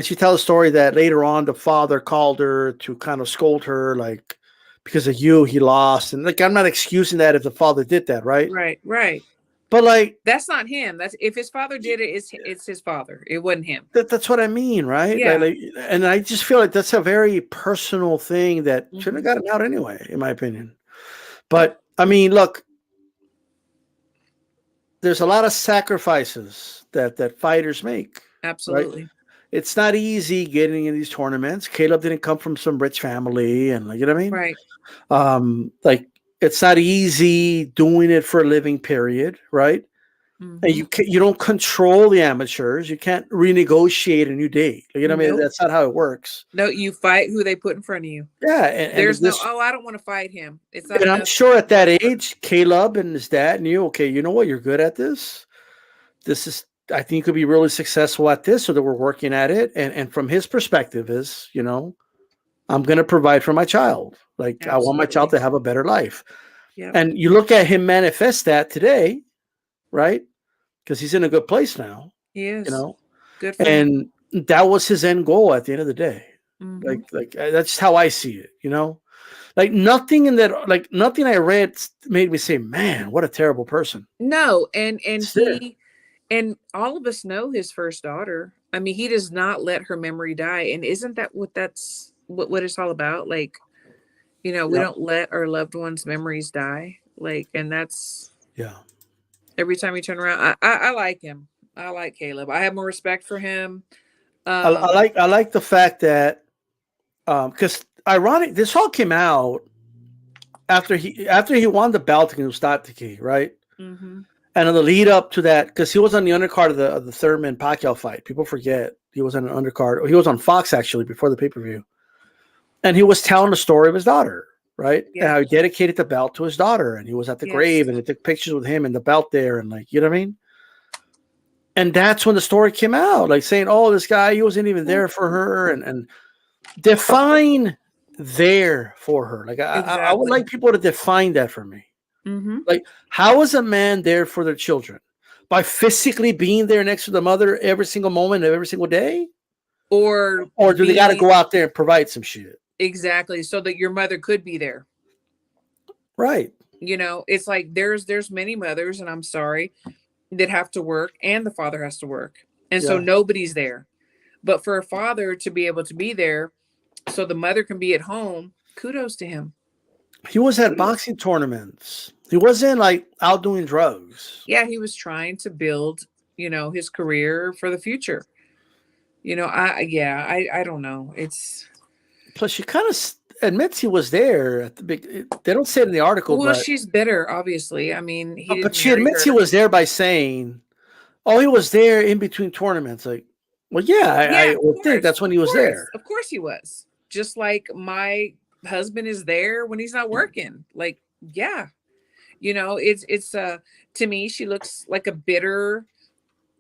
she tells a story that later on the father called her to kind of scold her, like, because of you, he lost. And like, I'm not excusing that if the father did that, right? right. But like, That's not him. That's if his father did it, it's his father. It wasn't him. that's what I mean, right? Yeah. And I just feel like that's a very personal thing that shouldn't have Mhm. gotten out anyway, in my opinion. But I mean, look, there's a lot of sacrifices that fighters make. Absolutely. It's not easy getting in these tournaments. Caleb didn't come from some rich family, and like, you know what I mean? Right. Like, it's not easy doing it for a living period, right? And Mhm. you don't control the amateurs. You can't renegotiate a new date. You know what I mean? Nope. That's not how it works. No, you fight who they put in front of you. Yeah, There's no, "Oh, I don't want to fight him." It's not and I'm enough sure at that whatever. age, Caleb and his dad knew, okay, you know what, you're good at this. This is, I think, you could be really successful at this, so that we're working at it. And from his perspective is, I'm going to provide for my child. Like, I want my child Absolutely. to have a better life. Yep. And you look at him manifest that today, right? Because he's in a good place now, He you is. know, Good for him. and that was his end goal at the end of the day. Mhm. That's how I see it. Like, nothing in that, like, nothing I read made me say, man, what a terrible person. No, and It's there. and all of us know his first daughter. I mean, he does not let her memory die, and isn't that what it's all about? Like, we Yeah. don't let our loved ones' memories die. Like, and that's Yeah. every time you turn around. I like him. I like Caleb. I have more respect for him. I like, the fact that, because ironic, this all came out after he won the belt against Statiki, right? Mhm. And in the lead up to that, because he was on the undercard of the Thurman Pacquiao fight. People forget he was on an undercard. He was on Fox actually before the pay-per-view. And he was telling the story of his daughter, right? And Yeah. how he dedicated the belt to his daughter. And he was at the Yes. grave and they took pictures with him and the belt there. And like, you know what I mean? And that's when the story came out, like saying, oh, this guy, he wasn't even there for her. And define there for her. Like, I would Exactly. like people to define that for me. Mhm. Like, how is a man there for their children? By physically being there next to the mother every single moment of every single day? Or Or do they got to be go out there and provide some shit? exactly so that your mother could be there. Right. It's like there's many mothers, and I'm sorry, that have to work and the father has to work. And so Yeah. nobody's there. But for a father to be able to be there so the mother can be at home, kudos to him. He was at Kudos. boxing tournaments. He wasn't like out doing drugs. Yeah, he was trying to build, his career for the future. I don't know. It's Plus, she kind of admits he was there at the big. They don't say it in the article, well, but she's bitter, obviously. I mean, he didn't she marry admits he her. was there by saying, "Oh, he was there in between tournaments." Like, well, yeah, Yeah, I of would think course. that's when Of he was course. there. Of course he was. Just like my husband is there when he's not working. Like, yeah. It's to me, she looks like a bitter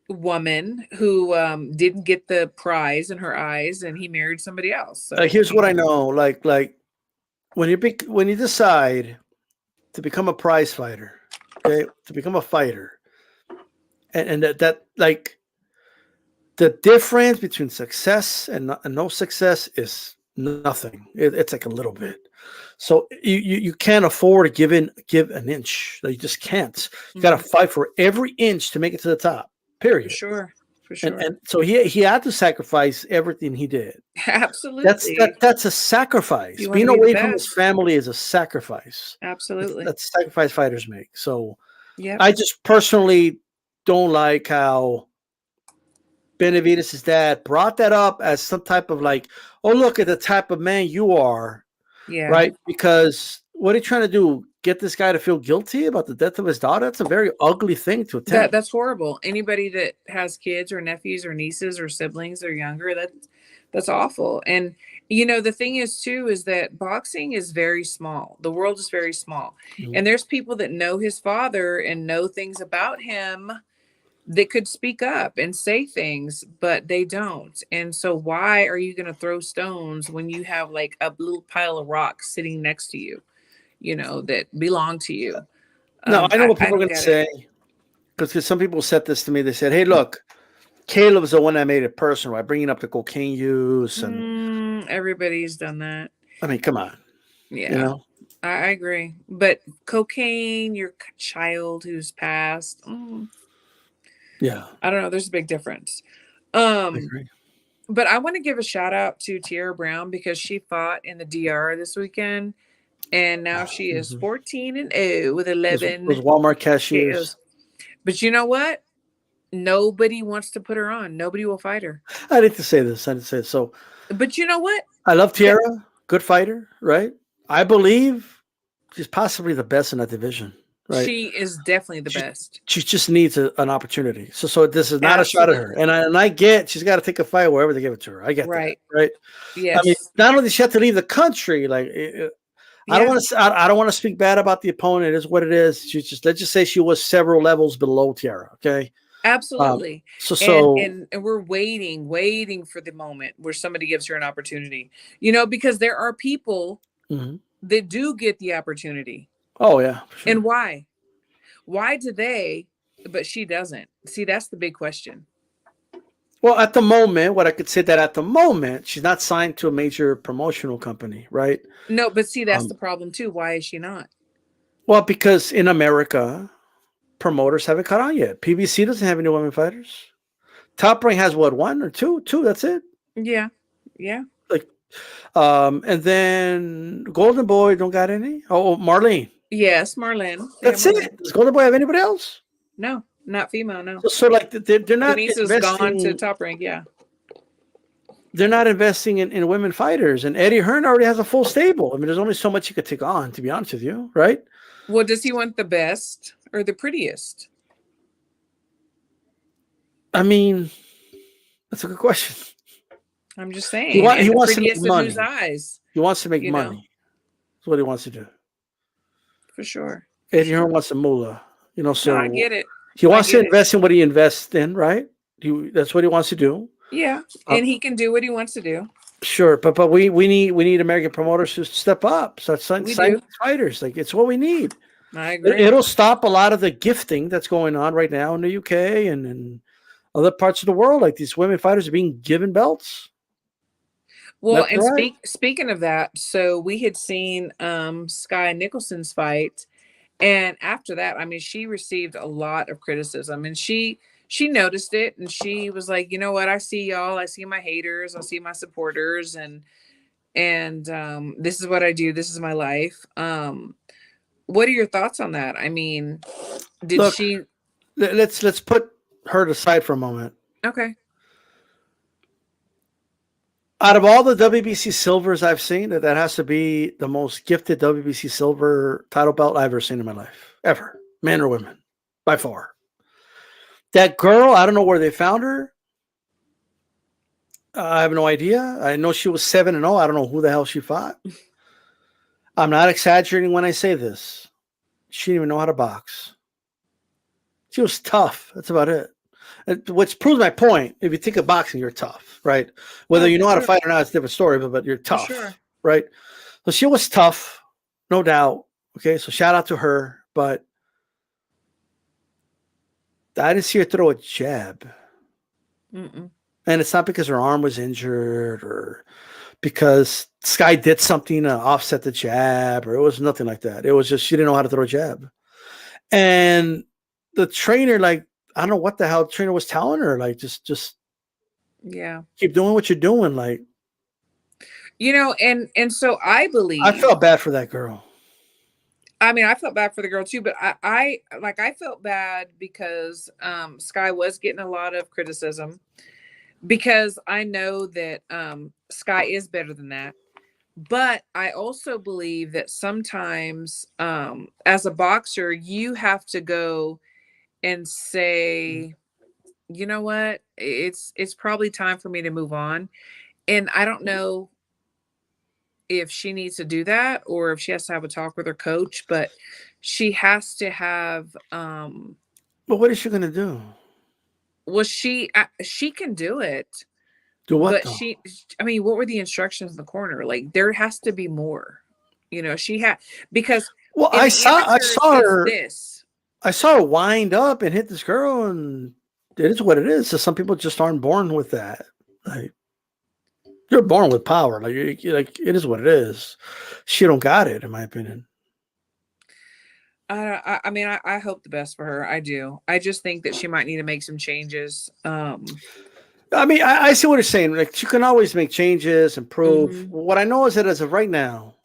woman who didn't get the prize in her eyes and he married somebody else. So, Here's what I know: like when you decide to become a prize fighter, okay, to become a fighter, and that like the difference between success and no success is nothing. It's like a little bit. So you can't afford to give an inch. Like, you just can't. You got to fight for every inch to make it to the top. for Period. sure. For And sure. so he had to sacrifice everything he did. Absolutely. That's a sacrifice. You want to Being be the away from his best. family is a sacrifice. Absolutely. That's a sacrifice fighters make. So Yep. I just personally don't like how Benavidez' dad brought that up as some type of like, oh, look at the type of man you are, Yeah. right? Because what are you trying to do? get this guy to feel guilty about the death of his daughter. That's a very ugly thing to attempt. That's horrible. Anybody that has kids or nephews or nieces or siblings or younger, that's awful. And the thing is too is that boxing is very small. The world is very small. Mhm. And there's people that know his father and know things about him that could speak up and say things, but they don't. And so why are you going to throw stones when you have like a little pile of rocks sitting next to you, that belong to you? No, I know what I people are don't going to get say, it. because some people said this to me. They said, "Hey, look, Caleb's the one that made it personal by bringing up the cocaine use." And Everybody's done that. I mean, come on, Yeah, I agree. But cocaine, your child who's passed, yeah, I don't know. There's a big difference. I Um, agree. but I want to give a shout out to Tierra Brown because she fought in the DR this weekend, and now she is 14-0 with Those 11 Walmart cashiers. KOs. But you know what? Nobody wants to put her on. Nobody will fight her. I need to say this. I need to say this. So But you know what? I love Tierra, good fighter, right? I believe she's possibly the best in that division, right? She is definitely the best. She just needs an opportunity. So this is not a shot at her. And I get she's got to take a fight wherever they give it to her. I get that, right? Yes. I mean, not only does she have to leave the country, like I don't want to. I don't want to speak bad about the opponent. It is what it is. Let's just say she was several levels below Tierra. Okay. Absolutely. And we're waiting for the moment where somebody gives her an opportunity. Because there are people that do get the opportunity. Oh yeah. Sure. And why? Why do they? But she doesn't. See, that's the big question. Well, at the moment, what I could say that at the moment, she's not signed to a major promotional company, right? No, but see, that's the problem too. Why is she not? Well, because in America, promoters haven't caught on yet. PBC doesn't have any women fighters. Top Rank has what, one or two? Two, that's it. Yeah. Like, and then Golden Boy don't got any. Oh, Marlene. Yes, Marlene. That's it. Does Golden Boy have anybody else? No, not female. No. So like they're not. Denise is gone to Top Rank. Yeah. They're not investing in women fighters, and Eddie Hearn already has a full stable. I mean, there's only so much you could take on, to be honest with you, right? Well, does he want the best or the prettiest? I mean, that's a good question. I'm just saying. He wants to make money. Eyes, he wants to make money. That's what he wants to do. For sure. Eddie Hearn wants a moolah. So I get it. He wants to invest in what he invests in, right? That's what he wants to do. Yeah, and he can do what he wants to do. Sure, but we need American promoters to step up. So sign fighters. Like, it's what we need. I agree. It'll stop a lot of the gifting that's going on right now in the UK and in other parts of the world. Like, these women fighters are being given belts. Well, and speaking of that, so we had seen Sky Nicholson's fight, and after that, I mean, she received a lot of criticism, and she noticed it, and she was like, you know what, I see y'all, I see my haters, I see my supporters, and this is what I do, this is my life. What are your thoughts on that? I mean, let's put her aside for a moment. Okay. Out of all the WBC silvers I've seen, that has to be the most gifted WBC silver title belt I've ever seen in my life, ever, men or women, by far. That girl, I don't know where they found her. I have no idea. I know she was 7-0. I don't know who the hell she fought. I'm not exaggerating when I say this. She didn't even know how to box. She was tough. That's about it. Which proves my point. If you think of boxing, you're tough, right? Whether you know how to fight or not, it's a different story, but you're tough, right? So she was tough, no doubt. Okay, so shout out to her, but I didn't see her throw a jab. And it's not because her arm was injured or because Sky did something to offset the jab, or it was nothing like that. It was just she didn't know how to throw a jab. And the trainer, like, I don't know what the hell the trainer was telling her, like, just keep doing what you're doing, like, and so I believe I felt bad for that girl. I mean, I felt bad for the girl too, but I felt bad because Sky was getting a lot of criticism, because I know that Sky is better than that, But I also believe that sometimes, as a boxer, you have to go and say, you know what, it's probably time for me to move on. And I don't know if she needs to do that or if she has to have a talk with her coach, but she has to have But what is she gonna do? well, she can do it, Do what but though? I mean, what were the instructions in the corner? Like there has to be more. She had because Well, in I the saw I amateurs saw it's her this. I saw her wind up and hit this girl, and it is what it is. So some people just aren't born with that. Like you're born with power. Like like it is what it is. She don't got it, in my opinion. I mean, I hope the best for her. I do. I just think that she might need to make some changes. I mean, I see what you're saying. Like she can always make changes, improve. Mhm. What I know is that as of right now,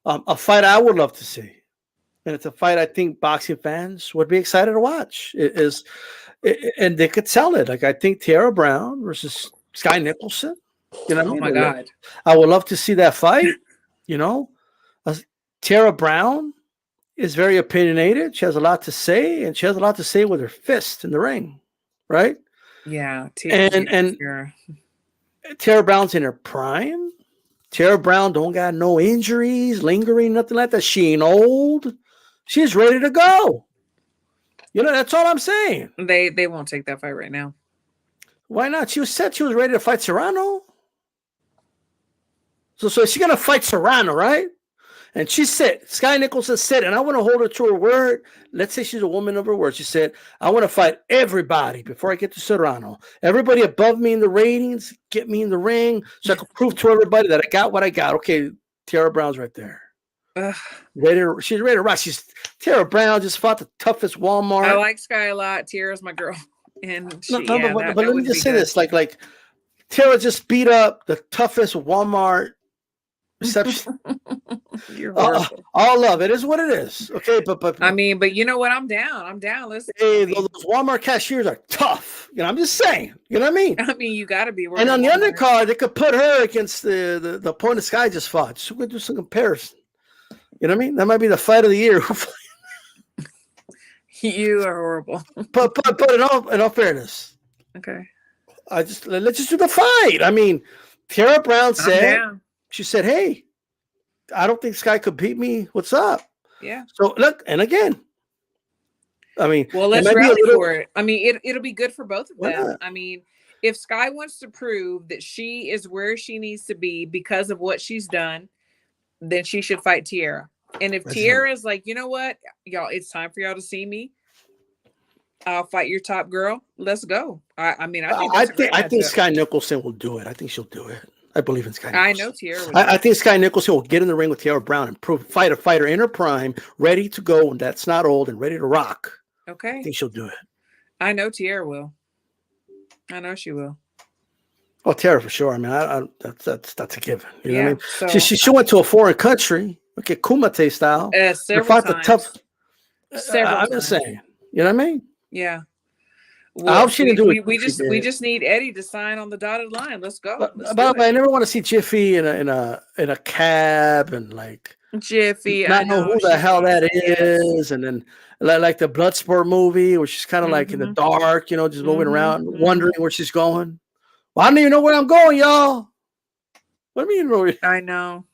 a fight I would love to see, and it's a fight I think boxing fans would be excited to watch. And they could sell it. Like I think Tara Brown versus Sky Nicholson. You know what I Oh mean? my God. I would love to see that fight. You know, Uh, Tara Brown is very opinionated. She has a lot to say, and she has a lot to say with her fist in the ring, right? Yeah. And Tara. Tara Brown's in her prime. Tara Brown don't got no injuries, lingering, nothing like that. She ain't old. She's ready to go. That's all I'm saying. They won't take that fight right now. Why not? She said she was ready to fight Serrano. So she's gonna fight Serrano, right? And she said, Sky Nicholson said, and I want to hold her to her word. Let's say she's a woman of her word. She said, I want to fight everybody before I get to Serrano. Everybody above me in the ratings, get me in the ring so I can prove to everybody that I got what I got. Okay, Tara Brown's right there. Ugh. She's ready to rock. Tara Brown just fought the toughest Walmart. I like Sky a lot. Tara's my girl. And But let me just say this. Like Tara just beat up the toughest Walmart reception. You're horrible. All love. It is what it is. Okay, but I mean, but you know what? I'm down. Let's. Hey, those Walmart cashiers are tough. I'm just saying. You know what I mean? I mean, you got to be. And on the undercard, they could put her against the point the Sky just fought. So we could do some comparison. You know what I mean? That might be the fight of the year. You are horrible. But in all fairness, okay. Let's just do the fight. I mean, Tara Brown said she said, "Hey, I don't think Sky could beat me. What's up?" Yeah. So look, and again, I mean, well, let's rally for it. I mean, it'll be good for both of them. I mean, if Sky wants to prove that she is where she needs to be because of what she's done, then she should fight Tierra. And if Tierra is like, you know what, y'all, it's time for y'all to see me. I'll fight your top girl. Let's go. I mean, I think Sky Nicholson will do it. I think she'll do it. I believe in Sky Nicholson. I know Tierra. I think Sky Nicholson will get in the ring with Tara Brown and fight a fighter in her prime, ready to go, and that's not old and ready to rock. Okay. I think she'll do it. I know Tierra will. I know she will. Oh, Tara for sure. I mean, that's a given. You know what I mean? So, she went to a foreign country, okay, Kumite style. Several times. I'm just saying. You know what I mean? Yeah. Well, I hope she didn't do it. We just need Eddie to sign on the dotted line. Let's go. But I never want to see Jiffy in a cab and like Jiffy. I know who the hell that is, and then like the Bloodsport movie where she's kind of like in the dark, just moving around, wondering where she's going. Well, I don't even know where I'm going, y'all. What do you mean? I know.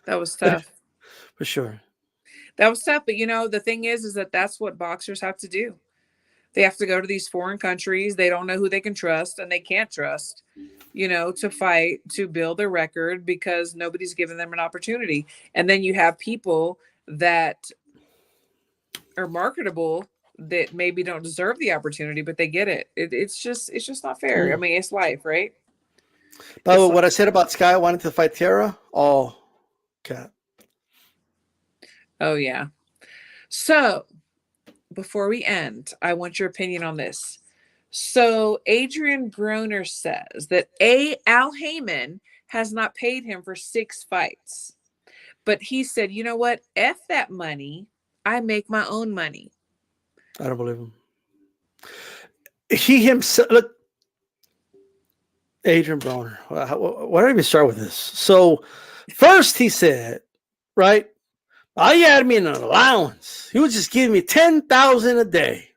That was tough. For sure. That was tough, but the thing is that's what boxers have to do. They have to go to these foreign countries. They don't know who they can trust and they can't trust, to fight, to build their record because nobody's given them an opportunity. And then you have people that are marketable that maybe don't deserve the opportunity, but they get it. It's just not fair. I mean, it's life, right? By the way, what I said about Sky wanting to fight Tara, cat. Oh, yeah. So before we end, I want your opinion on this. So Adrian Broner says that Al Heyman has not paid him for 6 fights. But he said, you know what? F that money. I make my own money. I don't believe him. He himself, look, Adrian Broner. Why don't I even start with this? So First, he said, right, oh, he had me in an allowance. He was just giving me $10,000 a day.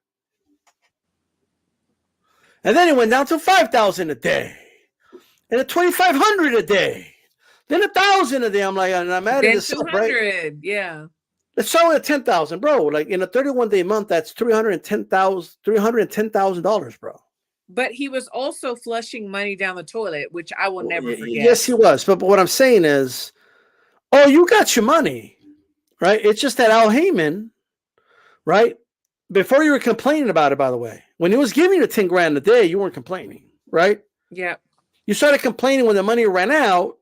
And then it went down to $5,000 a day. And at $2,500 a day. Then $1,000 a day. I'm like, and I'm adding Then this up, 200. right? Yeah. Let's start with 10,000, bro. Like in a 31-day month, that's $310,000, bro. But he was also flushing money down the toilet, which I will never forget. Yes, he was. But what I'm saying is, oh, you got your money, right? It's just that Al Heyman, right? Before you were complaining about it, by the way, when he was giving you $10,000 a day, you weren't complaining, right? Yeah. You started complaining when the money ran out,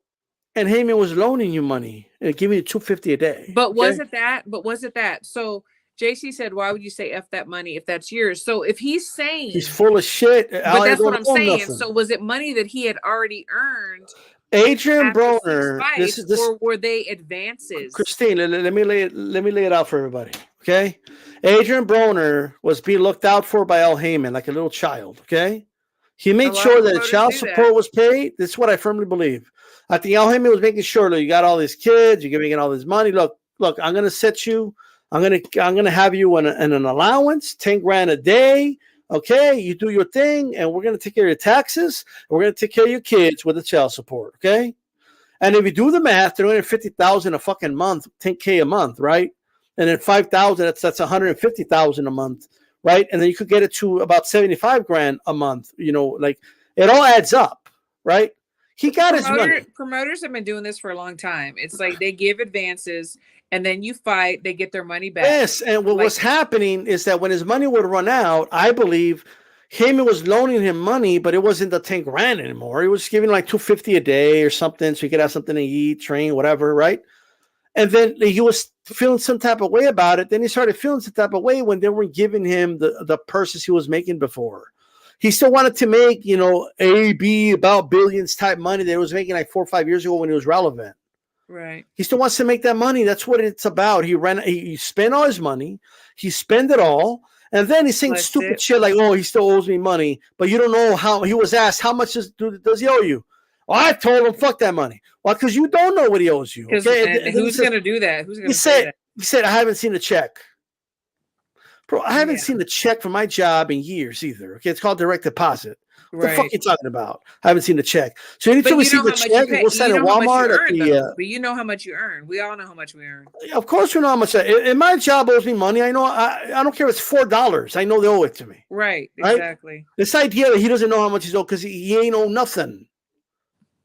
and Heyman was loaning you money and giving you $250 a day. But was it that? So JC said, "Why would you say f that money if that's yours?" So if he's saying he's full of shit, but that's what I'm saying. Nothing. So was it money that he had already earned? Adrian Broner, or were they advances? Christine, let me lay it out for everybody. Okay, Adrian Broner was being looked out for by Al Heyman like a little child. Okay, he made sure that child support was paid. This is what I firmly believe. I think Al Heyman was making sure that you got all these kids, you're giving all this money. Look, I'm gonna set you. I'm gonna have you in an allowance, $10,000 a day. Okay, you do your thing, and we're gonna take care of your taxes. And we're gonna take care of your kids with the child support. Okay, and if you do the math, $350,000 a fucking month, $10K a month, right? And then $5,000, that's $150,000 a month, right? And then you could get it to about $75,000 a month. You know, like it all adds up, right? He got his money. Promoters have been doing this for a long time. It's like they give advances and then you fight, they get their money back. Yes, and what was happening is that when his money would run out, I believe Heyman was loaning him money, but it wasn't the $10,000 anymore. He was giving like $250 a day or something, so he could have something to eat, train, whatever, right? And then he was feeling some type of way about it. Then he started feeling some type of way when they weren't giving him the purses he was making before. He still wanted to make, AB about billions type money that he was making like 4 or 5 years ago when he was relevant. Right. He still wants to make that money. That's what it's about. He spent all his money. He spent it all. And then he's saying stupid shit like, oh, he still owes me money. But you don't know how. He was asked, how much does he owe you? Well, I told him, fuck that money. Well, because you don't know what he owes you. Okay? Who's going to do that? Who's going to say that? He said, I haven't seen a check. Bro, I haven't seen a check for my job in years either. Okay, it's called direct deposit. What the fuck are you talking about? I haven't seen a check. So you need to receive a check. We'll send it to Walmart. But you know how much you earn. We all know how much we earn. Of course, we know how much. And my job owes me money. I know. I don't care if it's $4. I know they owe it to me. Right. Exactly. This idea that he doesn't know how much he's owed because he ain't owe nothing.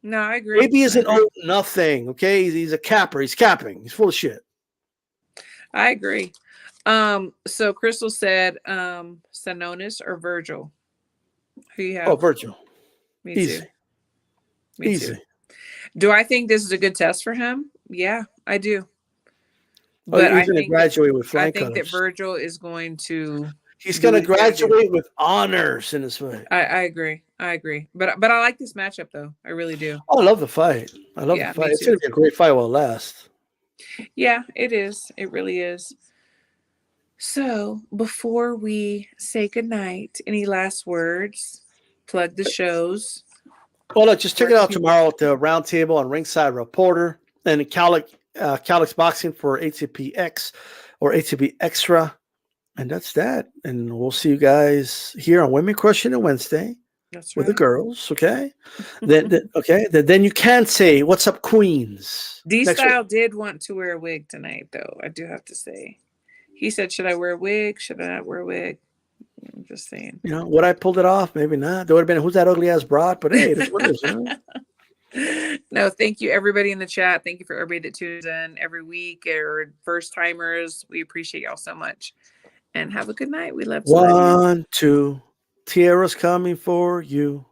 No, I agree. Maybe he isn't owed nothing. Okay, he's a capper. He's capping. He's full of shit. I agree. So Crystal said, Sanonis or Virgil? Who you have? Oh, Virgil. Me Easy. too. Me Easy. too. Do I think this is a good test for him? Yeah, I do. But he's going to graduate with flying colors. I think that Virgil is going to. He's going to graduate with honors in his fight. I agree. But I like this matchup though. I really do. Oh, I love the fight. I love the fight. It's going to be a great fight while it lasts. Yeah, it is. It really is. So before we say goodnight, any last words? Plug the shows. Well, look, just check it out tomorrow at the Roundtable on Ringside Reporter and Calix Boxing for HCPX or HCP Extra. And that's that. And we'll see you guys here on Women Crushing It Wednesday. That's with the girls, okay? Then you can say, "What's up, Queens?" D-Style did want to wear a wig tonight, though. I do have to say, he said, "Should I wear a wig? Should I not wear a wig?" I'm just saying. Would I pulled it off? Maybe not. There would have been, "Who's that ugly ass broad?" But hey, that's what it is. No, thank you, everybody in the chat. Thank you for everybody that tunes in every week or first timers. We appreciate y'all so much, and have a good night. We love you. 1, 2. Tierra's coming for you.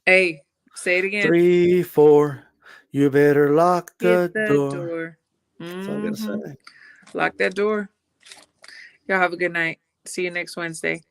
Hey, say it again. 3, 4. You better lock the door. That's all I'm gonna say. Lock that door. Y'all have a good night. See you next Wednesday.